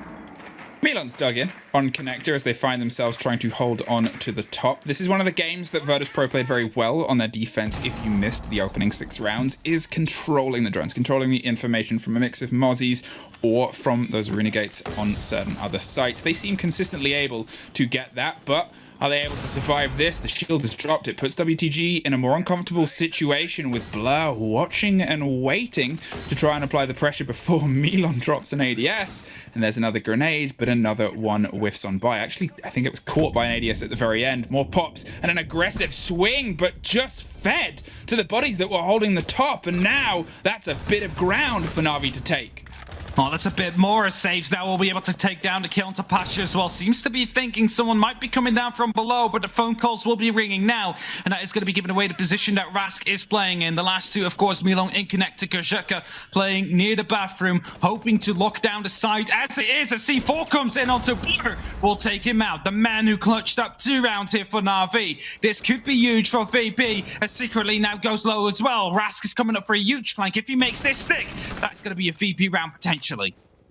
Milan's dug in on Connector as they find themselves trying to hold on to the top. This is one of the games that Virtus Pro played very well on their defense if you missed the opening 6 rounds, is controlling the drones, controlling the information from a mix of Mozzies or from those arena gates on certain other sites. They seem consistently able to get that, but are they able to survive this? The shield is dropped. It puts WTG in a more uncomfortable situation with Blur watching and waiting to try and apply the pressure before Milan drops an ADS. And there's another grenade, but another one whiffs on by. Actually, I think it was caught by an ADS at the very end. More pops and an aggressive swing, but just fed to the bodies that were holding the top. And now that's a bit of ground for Na'Vi to take.
Oh, that's a bit more. Saves now will be able to take down the kill onto Pasha as well. Seems to be thinking someone might be coming down from below, but the phone calls will be ringing now. And that is going to be giving away the position that Rask is playing in. The last 2, of course, Milan in connect to Kajaka, playing near the bathroom, hoping to lock down the side. As it is, a C4 comes in onto Blur. Will take him out. The man who clutched up 2 rounds here for Na'Vi. This could be huge for VP, as secretly now goes low as well. Rask is coming up for a huge flank. If he makes this stick, that's going to be a VP round potentially.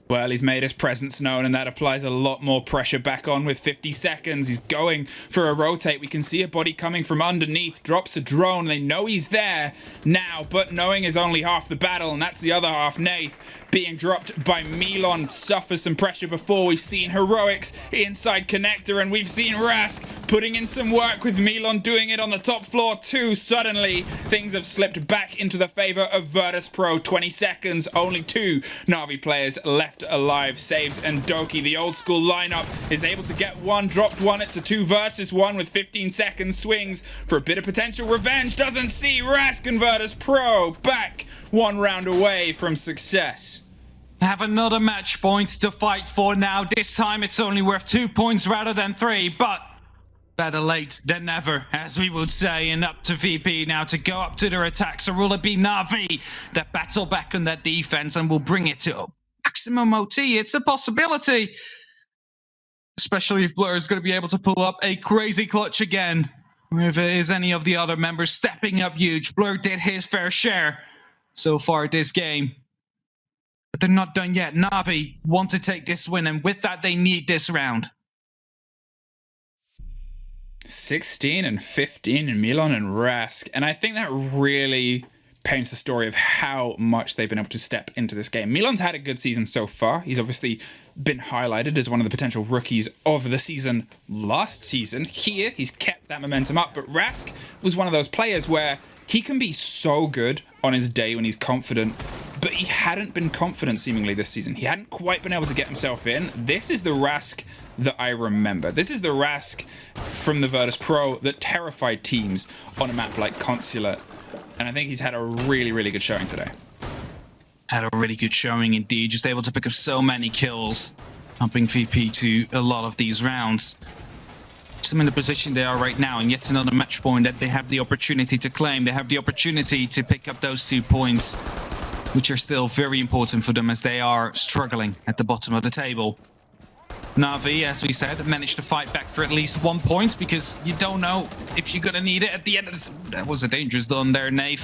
Well, he's made his presence known, and that applies a lot more pressure back on with 50 seconds. He's going for a rotate. We can see a body coming from underneath, drops a drone. They know he's there now, but knowing is only half the battle, and that's the other half. Nath being dropped by Milan suffers some pressure before. We've seen heroics inside Connector, and we've seen Rask putting in some work with Milan doing it on the top floor too. Suddenly, things have slipped back into the favor of Virtus Pro. 20 seconds, only 2 Na'Vi players left alive. Saves and Doki, the old school lineup, is able to get one, dropped one. It's a 2 versus 1 with 15 seconds. Swings for a bit of potential revenge. Doesn't see Rask and Virtus Pro back 1 round away from success.
Have another match point to fight for now. This time it's only worth 2 points rather than 3, but better late than never, as we would say. And up to VP now to go up to their attacks. Or will it be Na'Vi that battle back on that defense and will bring it to maximum OT? It's a possibility, especially if Blur is going to be able to pull up a crazy clutch again, or if it is any of the other members stepping up huge. Blur did his fair share so far this game, but they're not done yet. Na'Vi want to take this win, and with that they need this round.
16 and 15 in Milan and Rask, and I think that really paints the story of how much they've been able to step into this game. Milan's had a good season so far. He's obviously been highlighted as one of the potential rookies of the season last season. Here, he's kept that momentum up, but Rask was one of those players where he can be so good on his day when he's confident, but he hadn't been confident seemingly this season. He hadn't quite been able to get himself in. This is the Rask that I remember. This is the Rask from the Virtus Pro that terrified teams on a map like Consulate. And I think he's had a really, really good showing today.
Had a really good showing indeed. Just able to pick up so many kills, pumping VP to a lot of these rounds. Just in the position they are right now, and yet another match point that they have the opportunity to claim. They have the opportunity to pick up those 2 points, which are still very important for them as they are struggling at the bottom of the table. Na'Vi, as we said, managed to fight back for at least 1 point, because you don't know if you're gonna need it at the end of this. That was a dangerous done there, Nave.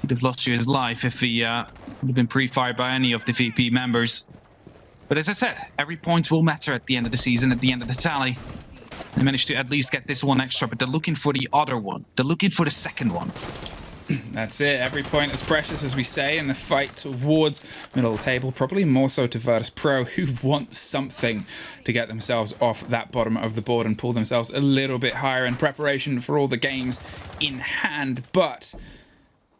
He'd have lost his life if he would have been pre-fired by any of the VP members. But as I said, every point will matter at the end of the season, at the end of the tally. They managed to at least get this one extra, but they're looking for the other one. They're looking for the second one.
That's it. Every point is precious, as we say, in the fight towards middle table. Probably more so to Virtus Pro, who want something to get themselves off that bottom of the board and pull themselves a little bit higher in preparation for all the games in hand. But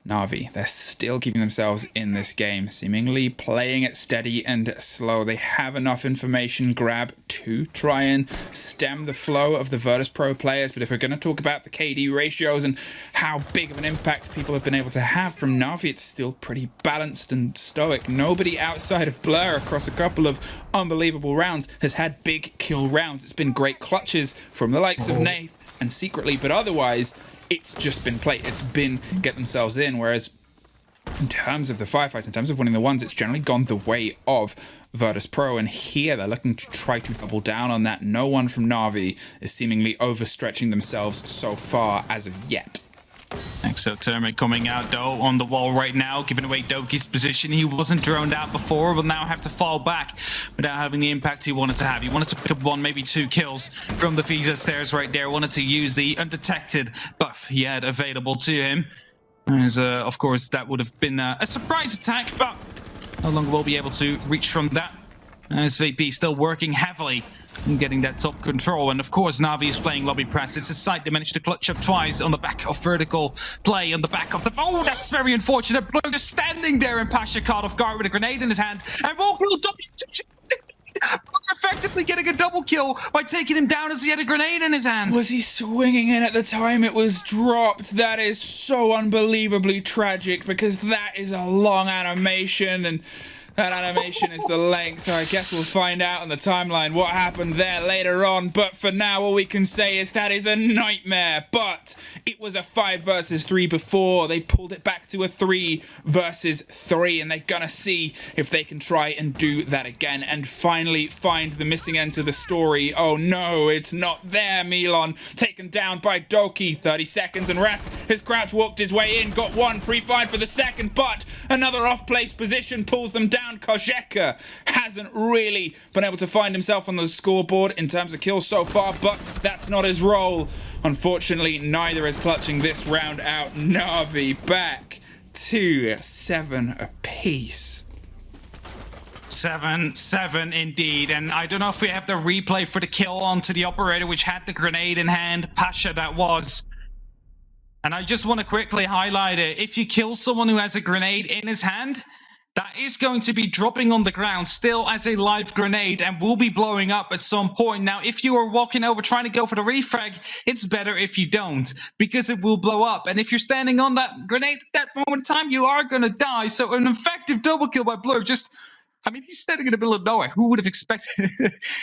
Na'Vi, they're still keeping themselves in this game, seemingly playing it steady and slow. They have enough information grab to try and stem the flow of the Virtus Pro players, but if we're going to talk about the KD ratios and how big of an impact people have been able to have from Na'Vi, it's still pretty balanced and stoic. Nobody outside of Blur across a couple of unbelievable rounds has had big kill rounds. It's been great clutches from the likes of Nath and Secretly, but otherwise it's just been play. It's been get themselves in, whereas in terms of the firefights, in terms of winning the ones, it's generally gone the way of Virtus Pro, and here they're looking to try to double down on that. No one from Na'Vi is seemingly overstretching themselves so far as of yet.
Exothermic coming out though on the wall right now, giving away Doki's position. He wasn't droned out before, will now have to fall back without having the impact he wanted to have. He wanted to pick up 1, maybe 2 kills from the Visa stairs right there. Wanted to use the undetected buff he had available to him. As of course that would have been a surprise attack, but no longer will be able to reach from that. As VP still working heavily and getting that top control, and of course Na'Vi is playing lobby press. It's a site they managed to clutch up twice on the back of vertical play, on the back of the... Oh, that's very unfortunate. Blue just standing there, and Pasha caught off guard with a grenade in his hand, and Volkro effectively getting a double kill by taking him down as he had a grenade in his hand.
Was he swinging in at the time it was dropped? That is so unbelievably tragic, because that is a long animation, and that animation is the length. I guess we'll find out on the timeline what happened there later on. But for now, all we can say is that is a nightmare. But it was a 5 versus 3 before. They pulled it back to a 3 versus 3. And they're gonna see if they can try and do that again and finally find the missing end to the story. Oh no, it's not there. Milan taken down by Doki. 30 seconds, and Rask has crouch walked his way in. Got 1 pre-fired for the second, but another off-place position pulls them down. Kozheka hasn't really been able to find himself on the scoreboard in terms of kills so far, but that's not his role. Unfortunately, neither is clutching this round out. Na'Vi back to 7 apiece.
7-7 indeed, and I don't know if we have the replay for the kill onto the operator, which had the grenade in hand. Pasha, that was. And I just want to quickly highlight it. If you kill someone who has a grenade in his hand, that is going to be dropping on the ground still as a live grenade and will be blowing up at some point. Now, if you are walking over trying to go for the refrag, it's better if you don't, because it will blow up. And if you're standing on that grenade at that moment in time, you are going to die. So an effective double kill by Blur. I mean, he's standing in the middle of nowhere. Who would have expected?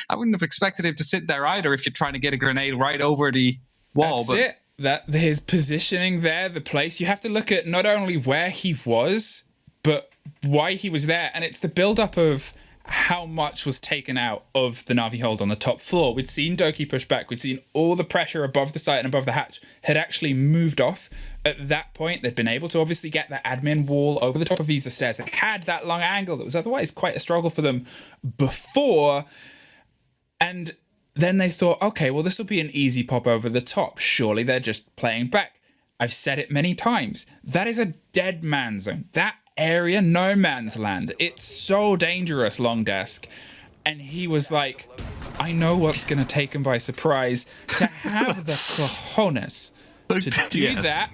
I wouldn't have expected him to sit there either if you're trying to get a grenade right over the wall.
That's it. His positioning there, the place, you have to look at not only where he was, but why he was there. And it's the build-up of how much was taken out of the Na'Vi hold on the top floor. We'd seen Doki push back. We'd seen all the pressure above the site and above the hatch had actually moved off. At that point, they'd been able to obviously get that admin wall over the top of Visa stairs. They had that long angle that was otherwise quite a struggle for them before. And then they thought, okay, well, this will be an easy pop over the top. Surely they're just playing back. I've said it many times. That is a dead man zone. That area, no man's land. It's so dangerous, Long Desk. And he was like, I know what's going to take him by surprise. To have the cojones to do that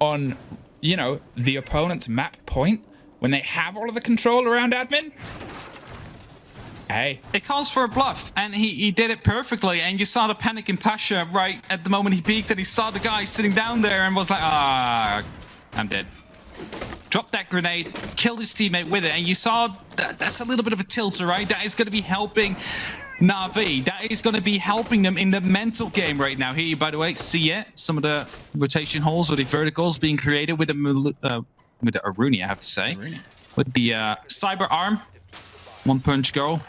on, you know, the opponent's map point when they have all of the control around admin. Hey.
It calls for a bluff, and he did it perfectly, and you saw the panic in Pasha right at the moment he peeked, and he saw the guy sitting down there and was like, I'm dead. Drop that grenade, killed his teammate with it, and you saw that's a little bit of a tilter, right? That is going to be helping Na'Vi. That is going to be helping them in the mental game right now. Here, by the way, see it? Some of the rotation holes or the verticals being created with the Aruni, I have to say. With the cyber arm, one punch goal,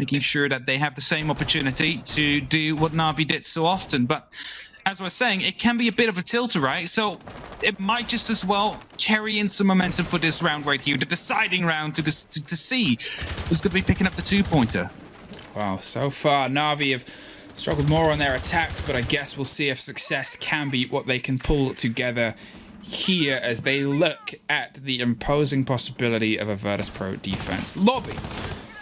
making sure that they have the same opportunity to do what Na'Vi did so often. But as I was saying, it can be a bit of a tilter, right? So it might just as well carry in some momentum for this round right here, the deciding round to see who's going to be picking up the 2-pointer.
Wow, so far Na'Vi have struggled more on their attacks, but I guess we'll see if success can be what they can pull together here as they look at the imposing possibility of a Virtus.pro defense. Lobby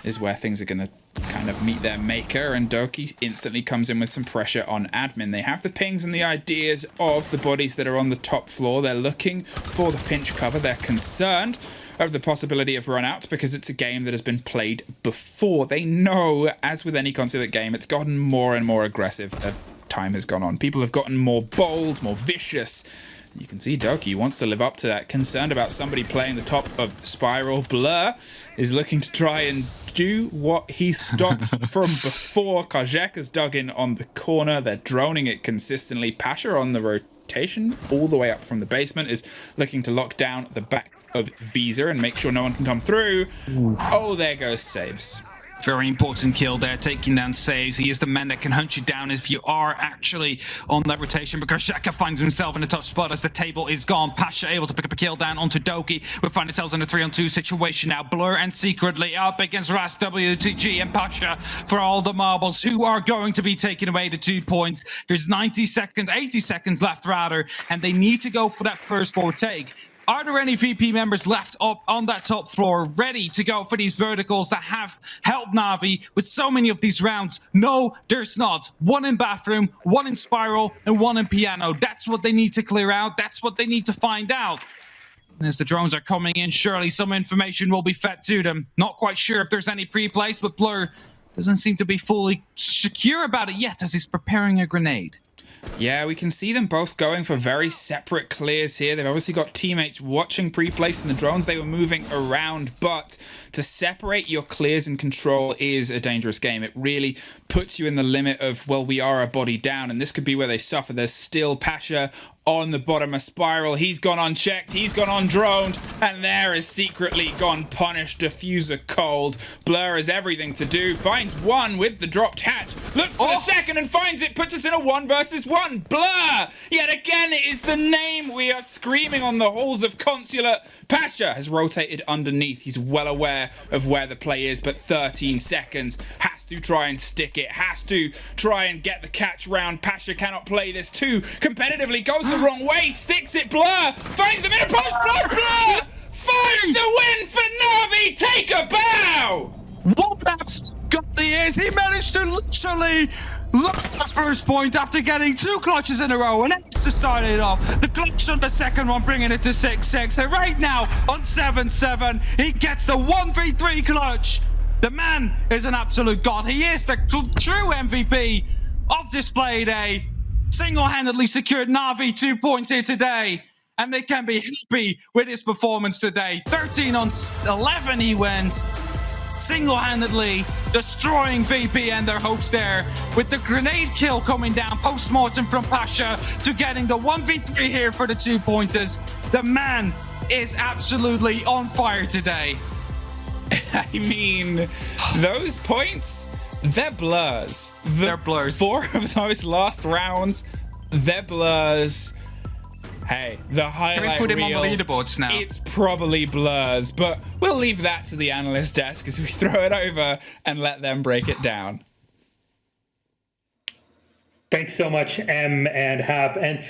is where things are going to kind of meet their maker, and Doki instantly comes in with some pressure on admin. They have the pings and the ideas of the bodies that are on the top floor. They're looking for the pinch cover. They're concerned of the possibility of run-outs because it's a game that has been played before. They know, as with any consulate game, it's gotten more and more aggressive as time has gone on. People have gotten more bold, more vicious. You can see Doki wants to live up to that. Concerned about somebody playing the top of Spiral. Blur is looking to try and do what he stopped from before. Kajek has dug in on the corner. They're droning it consistently. Pasha on the rotation all the way up from the basement is looking to lock down the back of Visa and make sure no one can come through. Ooh. Oh, there goes saves.
Very important kill there, taking down saves. He is the man that can hunt you down if you are actually on that rotation, because Shaka finds himself in a tough spot as the table is gone. Pasha able to pick up a kill down onto Doki. We find ourselves in a 3-on-2 situation now. Blur and Secretly up against Ras, WTG, and Pasha for all the marbles, who are going to be taking away the 2 points. There's 80 seconds left rather, and they need to go for that first forward take. Are there any VP members left up on that top floor ready to go for these verticals that have helped Na'Vi with so many of these rounds? No, there's not. One in bathroom, one in spiral, and one in piano. That's what they need to clear out. That's what they need to find out. And as the drones are coming in, surely some information will be fed to them. Not quite sure if there's any pre-plays, but Blur doesn't seem to be fully secure about it yet as he's preparing a grenade.
Yeah, we can see them both going for very separate clears here. They've obviously got teammates watching pre-placing the drones. They were moving around, but to separate your clears and control is a dangerous game. It really puts you in the limit of, well, we are a body down, and this could be where they suffer. There's still Pasha on the bottom of Spiral. He's gone unchecked, he's gone undroned, and there is Secretly gone punished. Diffuser cold. Blur has everything to do, finds one with the dropped hatch, looks for the second and finds it, puts us in a 1 versus 1. Blur, yet again, it is the name we are screaming on the halls of Consulate. Pasha has rotated underneath. He's well aware of where the play is, but 13 seconds. Has to try and stick it, has to try and get the catch round. Pasha cannot play this too competitively, goes the wrong way, sticks it. Blur finds the middle post. Blur finds the win for Na'Vi. Take a bow.
What that got he is, he managed to literally lock the first point after getting 2 clutches in a row, and that's to start it off. The clutch on the second one, bringing it to 6-6, and right now on 7-7 he gets the 1v3 clutch. The man is an absolute god. He is the true MVP of this Playday. Single-handedly secured Na'Vi 2 points here today, and they can be happy with his performance today. 13 on 11 he went, single-handedly destroying VP and their hopes there, with the grenade kill coming down post-mortem from Pasha to getting the 1v3 here for the 2 pointers. The man is absolutely on fire today.
I mean, those points, they're blurs.
They're blurs.
4 of those last rounds, they're blurs. Hey, the highlight
Can we put him
reel,
on the leaderboards now?
It's probably blurs, but we'll leave that to the analyst desk as we throw it over and let them break it down.
Thanks so much, M and Hap. And